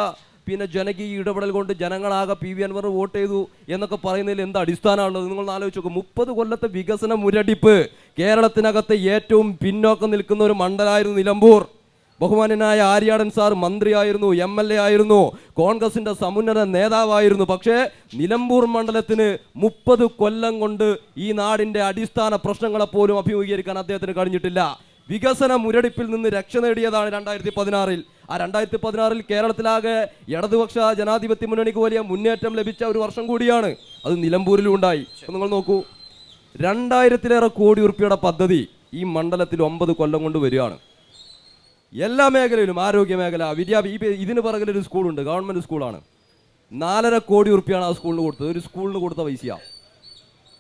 ജനകീയ ഇടപെടൽ കൊണ്ട് ജനങ്ങളാകെ PV അൻവർ വോട്ട് ചെയ്തു എന്നൊക്കെ പറയുന്നതിൽ എന്ത് അടിസ്ഥാനമുള്ളത്? നിങ്ങൾ ആലോചിച്ച് നോക്കും. 30 കൊല്ലത്തെ വികസന മുരടിപ്പ്. കേരളത്തിനകത്ത് ഏറ്റവും പിന്നോക്കം നിൽക്കുന്ന ഒരു മണ്ഡലമായിരുന്നു നിലമ്പൂർ. ബഹുമാന്യനായ ആര്യാടൻ സാർ മന്ത്രിയായിരുന്നു, MLA ആയിരുന്നു, കോൺഗ്രസിൻ്റെ സമുന്നത നേതാവായിരുന്നു. പക്ഷേ നിലമ്പൂർ മണ്ഡലത്തിന് 30 കൊല്ലം കൊണ്ട് ഈ നാടിൻ്റെ അടിസ്ഥാന പ്രശ്നങ്ങളെപ്പോലും അഭിമുഖീകരിക്കാൻ അദ്ദേഹത്തിന് കഴിഞ്ഞിട്ടില്ല. വികസന മുരടിപ്പിൽ നിന്ന് രക്ഷ നേടിയതാണ് 2016. ആ 2016 കേരളത്തിലാകെ ഇടതുപക്ഷ ജനാധിപത്യ മുന്നണിക്ക് വലിയ മുന്നേറ്റം ലഭിച്ച ഒരു വർഷം കൂടിയാണ്. അത് നിലമ്പൂരിലും ഉണ്ടായി. നിങ്ങൾ നോക്കൂ, 2000-ലേറെ കോടി ഉറുപ്പികയുടെ പദ്ധതി ഈ മണ്ഡലത്തിൽ 9 കൊല്ലം കൊണ്ട് വരികയാണ്. എല്ലാ മേഖലയിലും, ആരോഗ്യ മേഖല, ഇതിന് പിറകിലൊരു സ്കൂളുണ്ട്, ഗവൺമെൻറ് സ്കൂളാണ്. 4.5 കോടി ഉറുപ്പികയാണ് ആ സ്കൂളിന് കൊടുത്തത്. ഒരു സ്കൂളിന് കൊടുത്ത പൈസയാണ്.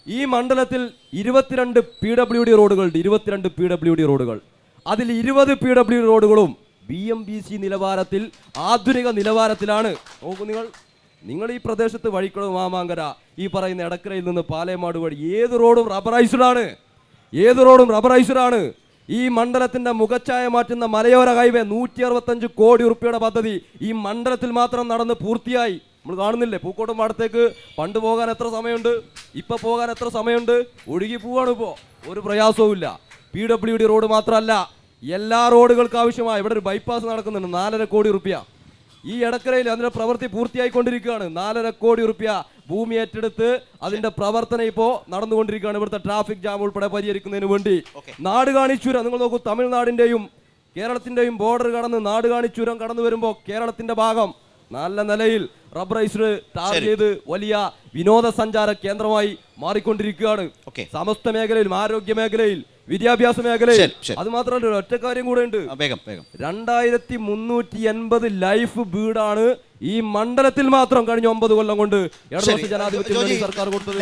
ഈ മണ്ഡലത്തിൽ 22 PWD റോഡുകളുണ്ട്. 22 PWD റോഡുകൾ. അതിൽ 20 PWD റോഡുകളും BMBC നിലവാരത്തിൽ, ആധുനിക നിലവാരത്തിലാണ്. നോക്കൂ നിങ്ങൾ ഈ പ്രദേശത്ത് വഴിക്കടവ്, മാമാങ്കര, ഈ പറയുന്ന എടക്കരയിൽ നിന്ന് പാലേമാട് വഴി ഏത് റോഡും റബ്ബറൈസ്ഡ് ആണ്. ഈ മണ്ഡലത്തിന്റെ മുഖച്ഛായ മാറ്റുന്ന മലയോര ഹൈവേ 165 കോടി ഉറുപ്പിയുടെ പദ്ധതി ഈ മണ്ഡലത്തിൽ മാത്രം നടന്ന് പൂർത്തിയായി. നമ്മൾ കാണുന്നില്ലേ, പൂക്കോട്ടും പാടത്തേക്ക് പണ്ട് പോകാൻ എത്ര സമയമുണ്ട്, ഇപ്പൊ പോകാൻ എത്ര സമയമുണ്ട്? ഒഴുകി പോവാണ്. ഇപ്പോൾ ഒരു പ്രയാസവും ഇല്ല. PWD റോഡ് മാത്രമല്ല, എല്ലാ റോഡുകൾക്ക് ആവശ്യമായി ഇവിടെ ഒരു ബൈപ്പാസ് നടക്കുന്നുണ്ട്, 4.5 കോടി ഉറുപ്പ്യ. ഈ എടക്കരയിൽ അതിന്റെ പ്രവൃത്തി പൂർത്തിയായിക്കൊണ്ടിരിക്കുകയാണ്. 4.5 കോടി ഉറുപ്പ്യ ഭൂമി ഏറ്റെടുത്ത് അതിന്റെ പ്രവർത്തനം ഇപ്പോൾ നടന്നുകൊണ്ടിരിക്കുകയാണ്. ഇവിടുത്തെ ട്രാഫിക് ജാം ഉൾപ്പെടെ പരിഹരിക്കുന്നതിന് വേണ്ടി നാടുകാണി നിങ്ങൾ നോക്കൂ, തമിഴ്നാടിന്റെയും കേരളത്തിന്റെയും ബോർഡർ കടന്ന് നാടുകാണി കടന്നു വരുമ്പോൾ കേരളത്തിന്റെ ഭാഗം നല്ല നിലയിൽ റബ്ബറൈസ്ഡ് ടാർ ചെയ്ത് വലിയ വിനോദസഞ്ചാര കേന്ദ്രമായി മാറിക്കൊണ്ടിരിക്കുകയാണ്. സമസ്ത മേഖലയിലും, ആരോഗ്യ മേഖലയിൽ, വിദ്യാഭ്യാസ മേഖലയിൽ. അത് മാത്രമല്ല, ഒറ്റ കാര്യം കൂടെ ഉണ്ട്. 2380 ലൈഫ് വീടാണ് ഈ മണ്ഡലത്തിൽ മാത്രം കഴിഞ്ഞ 9 കൊല്ലം കൊണ്ട് ഇടതുപക്ഷ ജനാധിപത്യ സർക്കാർ കൊടുത്തത്.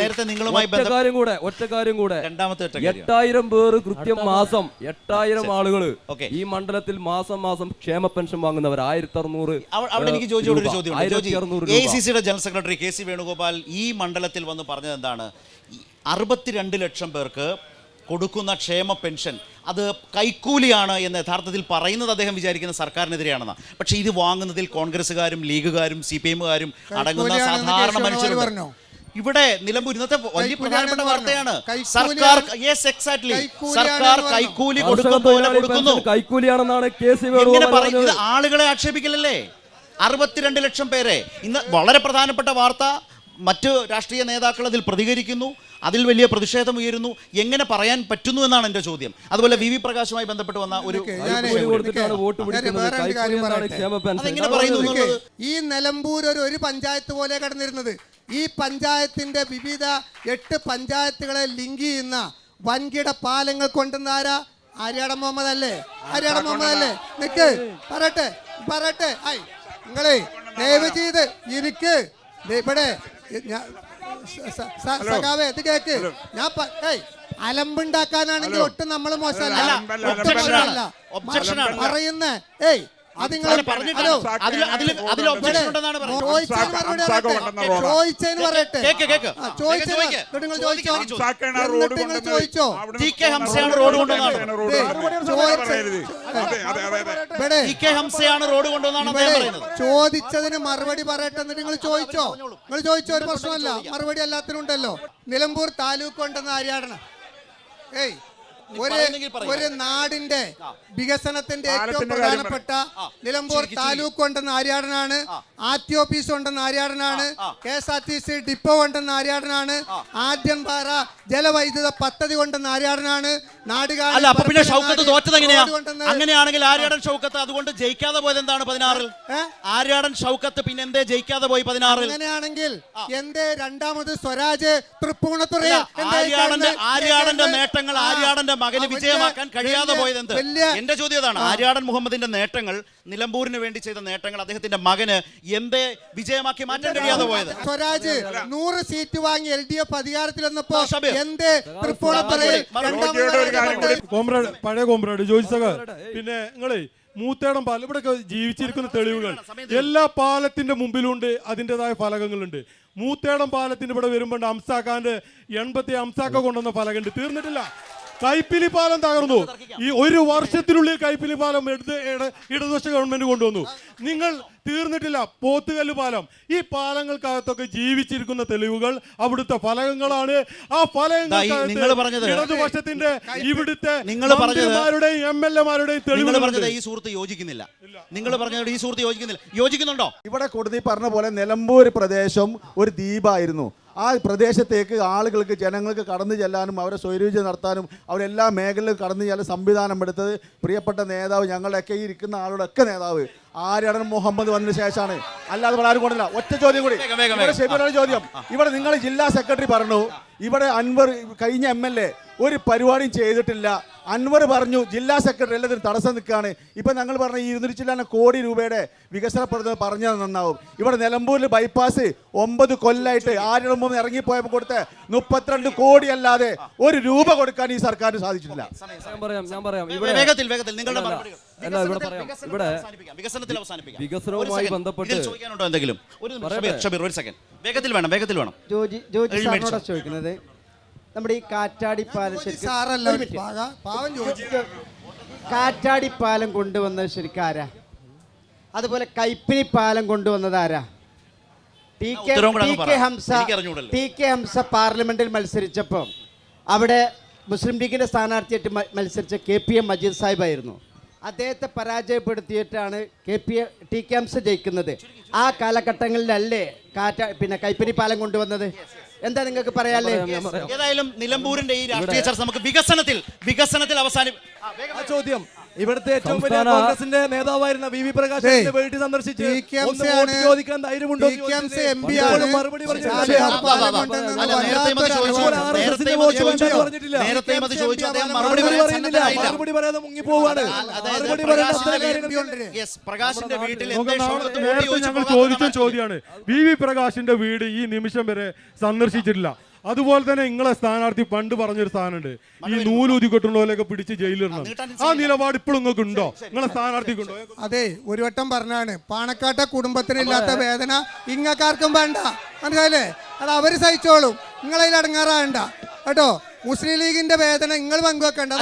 ഒറ്റ കാര്യം കൂടെ 8000 പേര് കൃത്യം മാസം 8000 ആളുകൾ ഈ മണ്ഡലത്തിൽ മാസം ക്ഷേമ പെൻഷൻ വാങ്ങുന്നവർ 1600. അവിടെ എനിക്ക് ജോജിയോട് ഒരു ചോദ്യമുണ്ട്. AICCയുടെ ജനറൽ സെക്രട്ടറി KC വേണുഗോപാൽ ഈ മണ്ഡലത്തിൽ വന്ന് പറഞ്ഞത് എന്താണ്? 62 ലക്ഷം പേർക്ക് കൊടുക്കുന്ന ക്ഷേമ പെൻഷൻ അത് കൈക്കൂലിയാണ് എന്ന് യഥാർത്ഥത്തിൽ പറയുന്നത് അദ്ദേഹം വിചാരിക്കുന്ന സർക്കാരിനെതിരെയാണെന്ന്. പക്ഷേ ഇത് വാങ്ങുന്നതിൽ കോൺഗ്രസ്സുകാരും ലീഗുകാരും CPM-കാരും അടങ്ങുന്ന സാധാരണ മനുഷ്യരുണ്ട്. ഇവിടെ നിലമ്പൂർ ഇന്നത്തെ വലിയ പ്രധാനപ്പെട്ട വാർത്തയാണ്. സർക്കാർ സർക്കാർ കൈക്കൂലി കൊടുക്കുന്നു. കൈക്കൂലിയാണെന്നാണ് ഇത് ആളുകളെ ആക്ഷേപിക്കലല്ലേ? 62 ലക്ഷം പേരെ. ഇന്ന് വളരെ പ്രധാനപ്പെട്ട വാർത്ത. മറ്റ് രാഷ്ട്രീയ നേതാക്കൾ അതിൽ പ്രതികരിക്കുന്നു, അതിൽ വലിയ പ്രതിഷേധം ഉയരുന്നു. എങ്ങനെ പറയാൻ പറ്റുന്നു എന്നാണ് എൻ്റെ ചോദ്യം. അതുപോലെ VV പ്രകാശുമായി ബന്ധപ്പെട്ട് വന്ന ഒരു ഈ നിലമ്പൂർ ഒരു പഞ്ചായത്ത് പോലെ കടന്നിരുന്നത്. ഈ പഞ്ചായത്തിന്റെ വിവിധ 8 പഞ്ചായത്തുകളെ ലിങ്ക് ചെയ്യുന്ന വൻകിട പാലങ്ങൾ കൊണ്ടുവന്ന ആര്യാടൻ മുഹമ്മദ് അല്ലേ? ആര്യാടൻ മുഹമ്മദ് അല്ലേ? നിക്ക് പറയട്ടെ. നിങ്ങളെ ദയവ് ചെയ്ത് ഇരിക്ക്. ഇവിടെ സഖാവേ ഇത് കേക്ക്. ഞാൻ അലമ്പുണ്ടാക്കാനാണെങ്കിൽ ഒട്ടും നമ്മൾ മോശമല്ല, പറയുന്ന ചോദിച്ചതിന് പറയട്ടെ. ചോദിച്ചതിന് മറുപടി പറയട്ടെ. എന്നിട്ട് നിങ്ങൾ ചോദിച്ചോ ഒരു പ്രശ്നമല്ല, മറുപടി എല്ലാത്തിനും ഉണ്ടല്ലോ. നിലമ്പൂർ താലൂക്ക് ഉണ്ടെന്ന് ആര്യാടണം. ഒരു നാടിന്റെ വികസനത്തിന്റെ ഏറ്റവും പ്രധാനപ്പെട്ട നിലമ്പൂർ താലൂക്ക് ഉണ്ടെന്ന് ആര്യാടനാണ്. RT ഓഫീസ് ഉണ്ടെന്ന് ആര്യാടനാണ്. KSRTC ഡിപ്പോ ഉണ്ടെന്ന് ആര്യാടനാണ്. ആദ്യംപാറ ജലവൈദ്യുത പദ്ധതി കൊണ്ടെന്ന് ആര്യാടനാണ്. അങ്ങനെയാണെങ്കിൽ ആര്യാടൻ ഷൗക്കത്ത് അതുകൊണ്ട് ജയിക്കാതെ പോയത് എന്താണ് 16-ൽ? ആര്യാടൻ ഷൗക്കത്ത് പിന്നെ എന്തേ ജയിക്കാതെ പോയി 16-ൽ? അങ്ങനെയാണെങ്കിൽ എന്തേ രണ്ടാമത് സ്വരാജ് തൃപ്പൂണിത്തുറയിൽ ആര്യാടന്റെ നേട്ടങ്ങൾ ആര്യാടന്റെ മകന് വിജയമാക്കാൻ കഴിയാതെ പോയത് എന്ത്? എന്റെ ചോദ്യം അതാണ്. ആര്യാടൻ മുഹമ്മദിന്റെ നേട്ടങ്ങൾ, നിലമ്പൂരിന് വേണ്ടി ചെയ്ത നേട്ടങ്ങൾ അദ്ദേഹത്തിന്റെ മകന് എന്തേ വിജയമാക്കി മാറ്റാൻ കഴിയാതെ പോയത്? സ്വരാജ് 100 സീറ്റ് വാങ്ങി LDF അധികാരത്തിൽ വന്നപ്പോ എന്തേ തൃപ്പൂണിത്തുറയിൽ പഴയ കോമ്രേഡ് ജോജി സഖ. പിന്നെ നിങ്ങളെ മൂത്തേടം പാലം ഇവിടെ ജീവിച്ചിരിക്കുന്ന തെളിവുകൾ എല്ലാ പാലത്തിന്റെ മുമ്പിലുണ്ട്, അതിൻ്റെതായ ഫലകങ്ങളുണ്ട്. മൂത്തേടം പാലത്തിന് ഇവിടെ വരുമ്പോൾ അംസാഖാന്റെ 80 അംസാക്ക കൊണ്ടുവന്ന ഫലകമുണ്ട്, തീർന്നിട്ടില്ല. കൈപ്പിലി പാലം തകർന്നു. ഈ 1 വർഷത്തിനുള്ളിൽ കൈപ്പിലി പാലം ഇടതുപക്ഷ ഗവൺമെന്റ് കൊണ്ടുവന്നു. നിങ്ങൾ തീർന്നിട്ടില്ല. പോത്തുകല്ല് പാലം, ഈ പാലങ്ങൾക്കകത്തൊക്കെ ജീവിച്ചിരിക്കുന്ന തെളിവുകൾ അവിടുത്തെ ഫലകങ്ങളാണ്. ആ ഫലകങ്ങൾ ഇടതുപക്ഷത്തിന്റെ ഇവിടുത്തെ മന്ത്രിമാരുടെയും MLA-മാരുടെയും തെളിവുകൾ. ഈ സുഹൃത്ത് യോജിക്കുന്നില്ല. നിങ്ങൾ പറഞ്ഞത് ഈ സുഹൃത്ത് യോജിക്കുന്നുണ്ടോ? ഇവിടെ കൊടുത്തി പറഞ്ഞ പോലെ നിലമ്പൂർ പ്രദേശം ഒരു ദ്വീപായിരുന്നു. ആ പ്രദേശത്തേക്ക് ആളുകൾക്ക്, ജനങ്ങൾക്ക് കടന്നു ചെല്ലാനും അവരെ സ്വൈര്യോജ്യം നടത്താനും അവരെല്ലാ മേഖലയിലും കടന്നു ചെല്ലാൻ സംവിധാനം എടുത്തത് പ്രിയപ്പെട്ട നേതാവ്, ഞങ്ങളുടെയൊക്കെ ഈ ഇരിക്കുന്ന ആളുടെയൊക്കെ നേതാവ് ആര്യാടൻ മുഹമ്മദ് വന്നതിന് ശേഷമാണ്. അല്ലാതെ ഇവിടെ ആരും കൊണ്ടില്ല. ഒറ്റ ചോദ്യം കൂടി, ചോദ്യം. ഇവിടെ നിങ്ങൾ ജില്ലാ സെക്രട്ടറി പറഞ്ഞു ഇവിടെ അൻവർ കഴിഞ്ഞ MLA ഒരു പരിപാടിയും ചെയ്തിട്ടില്ല. അൻവർ പറഞ്ഞു ജില്ലാ സെക്രട്ടറി എല്ലാത്തിനും തടസ്സം നിൽക്കുകയാണ്. ഇപ്പം ഞങ്ങൾ പറഞ്ഞ 200 കോടി രൂപയുടെ വികസന പ്രവർത്തനം പറഞ്ഞത് നന്നാവും. ഇവിടെ നിലമ്പൂരിൽ ബൈപ്പാസ് 9 കൊല്ലമായിട്ട് ആരുടെ മുമ്പ് ഇറങ്ങിപ്പോയപ്പോൾ കൊടുത്ത് 32 കോടി അല്ലാതെ 1 രൂപ കൊടുക്കാൻ ഈ സർക്കാരിന് സാധിച്ചിട്ടില്ല. വികസനവുമായി ബന്ധപ്പെട്ട് വേഗത്തിൽ വേണം. ചോദിക്കുന്നത് നമ്മുടെ ഈ കാറ്റാടിപ്പാലം സാറല്ല പാവം ജോജി. കാറ്റാടിപ്പാലം കൊണ്ടുവന്നത് ശരിക്കും ആരാ? അതുപോലെ കൈപ്പിനി പാലം കൊണ്ടുവന്നത് ആരാ? ടി കെ ഹംസ പാർലമെന്റിൽ മത്സരിച്ചപ്പോൾ അവിടെ മുസ്ലിം ലീഗിന്റെ സ്ഥാനാർത്ഥിയായിട്ട് മത്സരിച്ച KPM മജീദ് സാഹിബായിരുന്നു. അദ്ദേഹത്തെ പരാജയപ്പെടുത്തിയിട്ടാണ് ടി കെ ഹംസ ജയിക്കുന്നത്. ആ കാലഘട്ടങ്ങളിലല്ലേ കൈപ്പിനി പാലം കൊണ്ടുവന്നത്? എന്താ നിങ്ങൾക്ക് പറയാല്ലേ? ഏതായാലും നിലമ്പൂരിന്റെ ഈ രാഷ്ട്രീയ ചർച്ച നമുക്ക് വികസനത്തിൽ ചോദ്യം ഇവിടുത്തെ ഏറ്റവും വലിയ കോൺഗ്രസിന്റെ നേതാവായിരുന്ന വി പ്രകാശിന്റെ വീട്ടിൽ സന്ദർശിച്ച് ചോദിക്കാൻ ധൈര്യമുണ്ടോ? മറുപടി പറയാതെ മുങ്ങിപ്പോവാണ്. ഞങ്ങൾ ചോദിച്ച ചോദ്യമാണ്, വി പ്രകാശിന്റെ വീട് ഈ നിമിഷം വരെ സന്ദർശിച്ചിട്ടില്ല. അതുപോലെ തന്നെ നിങ്ങളെ സ്ഥാനാർത്ഥി പണ്ട് പറഞ്ഞൊരു സ്ഥാനമുണ്ട്, ഈ നൂലൂതി കൊട്ടുള്ളവരൊക്കെ പിടിച്ച് ജയിലിടണം. ആ നിലപാട് ഇപ്പോഴും നിങ്ങൾക്ക് ഉണ്ടോ? നിങ്ങളെ സ്ഥാനാർത്ഥിക്കുണ്ടോ? അതെ, ഒരു വട്ടം പറഞ്ഞാണ്, പാണക്കാട്ടെ കുടുംബത്തിന് ഇല്ലാത്ത വേദന ഇങ്ങക്കാർക്കും വേണ്ട. മനസ്സിലായില്ലേ? അത് അവര് സഹിച്ചോളും, നിങ്ങളതിൽ അടങ്ങാറാകണ്ട കേട്ടോ. മുസ്ലിം ലീഗിന്റെ വേദന നിങ്ങൾ പങ്കുവെക്കേണ്ട.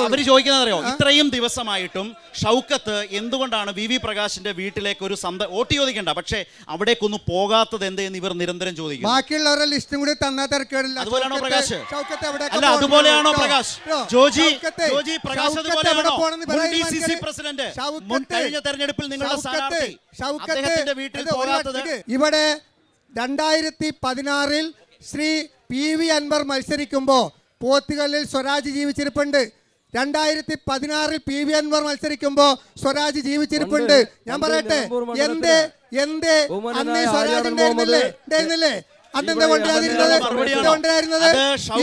അവര് ചോദിക്കുന്നതറിയോ, ഇത്രയും ദിവസമായിട്ടും ഷൗക്കത്ത് എന്തുകൊണ്ടാണ് വി പ്രകാശിന്റെ വീട്ടിലേക്ക് ഒരു വോട്ട് ചോദിക്കണ്ട, പക്ഷേ അവിടേക്കൊന്നും പോകാത്തത് എന്തെന്ന് ഇവർ നിരന്തരം ചോദിക്കും. ബാക്കിയുള്ളവരുടെ ലിസ്റ്റും കൂടി തന്നാ തിരക്കേടില്ല. അതുപോലെയാണോ പ്രകാശ്? അല്ല, അതുപോലെയാണോ പ്രകാശ്? ജോജി പ്രകാശ് അതുപോലെയാണോ? DCC പ്രസിഡന്റ് കഴിഞ്ഞ തെരഞ്ഞെടുപ്പിൽ നിങ്ങളുടെ സ്ഥാനാർത്ഥി അദ്ദേഹത്തിന്റെ വീട്ടിൽ പോകാത്തത്? ഇവിടെ 2016 ശ്രീ PV അൻവർ മത്സരിക്കുമ്പോൾ പോത്തുകല്ലിൽ സ്വരാജ് ജീവിച്ചിരിപ്പുണ്ട്. 2016 PV അൻവർ മത്സരിക്കുമ്പോൾ സ്വരാജ് ജീവിച്ചിരിപ്പുണ്ട്. ഞാൻ പറയട്ടെ, എന്തേ അന്ന് സ്വരാജ് ഉണ്ടായിരുന്നില്ലേ? അന്നെന്താ കൊണ്ടുവരുന്നത്?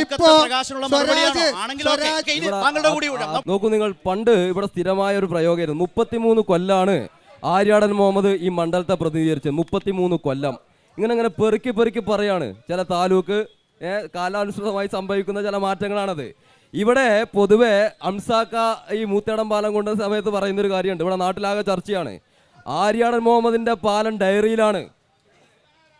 ഇപ്പോ നോക്കൂ, നിങ്ങൾ പണ്ട് ഇവിടെ സ്ഥിരമായ ഒരു പ്രയോഗമായിരുന്നു. 33 കൊല്ലാണ് ആര്യാടൻ മുഹമ്മദ് ഈ മണ്ഡലത്തെ പ്രതിനിധീകരിച്ചത്. 33 കൊല്ലം ഇങ്ങനെ പെറുക്കി പറയാണ്. ചില താലൂക്ക് കാലാനുസൃതമായി സംഭവിക്കുന്ന ചില മാറ്റങ്ങളാണത്. ഇവിടെ പൊതുവെ അംസാക്ക ഈ മൂത്തേടം പാലം കൊണ്ട സമയത്ത് പറയുന്നൊരു കാര്യമുണ്ട്, ഇവിടെ നാട്ടിലാകെ ചർച്ചയാണ്. ആര്യാടൻ മുഹമ്മദിന്റെ പാലം ഡയറിയിലാണ്,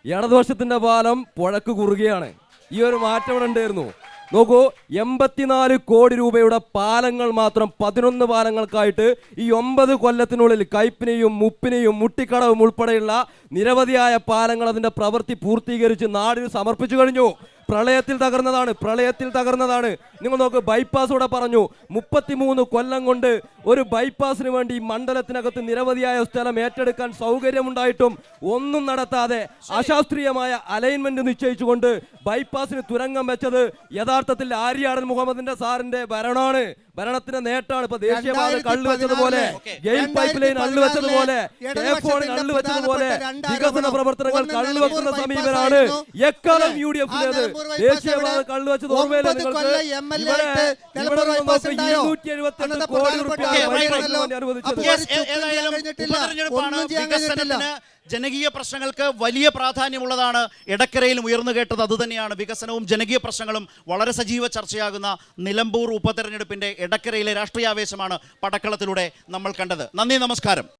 ഇടതുവശത്തിന്റെ പാലം പുഴക്ക് കുറുകയാണ്. ഈ ഒരു മാറ്റം ഇവിടെ ഉണ്ടായിരുന്നു. നോക്കൂ, 84 കോടി രൂപയുടെ പാലങ്ങൾ മാത്രം 11 പാലങ്ങൾക്കായിട്ട് ഈ 9 കൊല്ലത്തിനുള്ളിൽ കൈപ്പിനെയും മുപ്പിനെയും മുട്ടിക്കടവും ഉൾപ്പെടെയുള്ള നിരവധിയായ പാലങ്ങൾ അതിന്റെ പ്രവൃത്തി പൂർത്തീകരിച്ച് നാടിന് സമർപ്പിച്ചു കഴിഞ്ഞു. പ്രളയത്തിൽ തകർന്നതാണ്. നിങ്ങൾ നോക്ക്, ബൈപ്പാസ് ഇവിടെ പറഞ്ഞു. 33 കൊല്ലം കൊണ്ട് ഒരു ബൈപ്പാസിന് വേണ്ടി മണ്ഡലത്തിനകത്ത് നിരവധിയായ സ്ഥലം ഏറ്റെടുക്കാൻ സൗകര്യമുണ്ടായിട്ടും ഒന്നും നടത്താതെ അശാസ്ത്രീയമായ അലൈൻമെന്റ് നിശ്ചയിച്ചുകൊണ്ട് ബൈപ്പാസിന് തുരങ്കം വെച്ചത് യഥാർത്ഥത്തിൽ ആര്യാടൻ മുഹമ്മദിന്റെ സാറിന്റെ ഭരണമാണ്, ഭരണത്തിന്റെ നേട്ടാണ്. ഇപ്പൊ ദേശീയപാത കള്ളു വെച്ചതുപോലെ, ഗെയിൽ പൈപ്പ് ലൈൻ അള്ളുവെച്ചതുപോലെ, അള്ളുവെച്ചതുപോലെ വികസന പ്രവർത്തനങ്ങൾ കള്ളുവെക്കുന്ന സമീപനാണ് എക്കാലം UDF-ലേത്. ദേശീയപാത കള്ളുവെച്ചത് ഓർമ്മയില്ല നിങ്ങൾക്ക്? 278 കോടി രൂപ വികസനത്തിന് ജനകീയ പ്രശ്നങ്ങൾക്ക് വലിയ പ്രാധാന്യമുള്ളതാണ് എടക്കരയിലും ഉയർന്നു കേട്ടത്. അതുതന്നെയാണ് വികസനവും ജനകീയ പ്രശ്നങ്ങളും വളരെ സജീവ ചർച്ചയാകുന്ന നിലമ്പൂർ ഉപതെരഞ്ഞെടുപ്പിന്റെ എടക്കരയിലെ രാഷ്ട്രീയാവേശമാണ് പടക്കളത്തിലൂടെ നമ്മൾ കണ്ടത്. നന്ദി, നമസ്കാരം.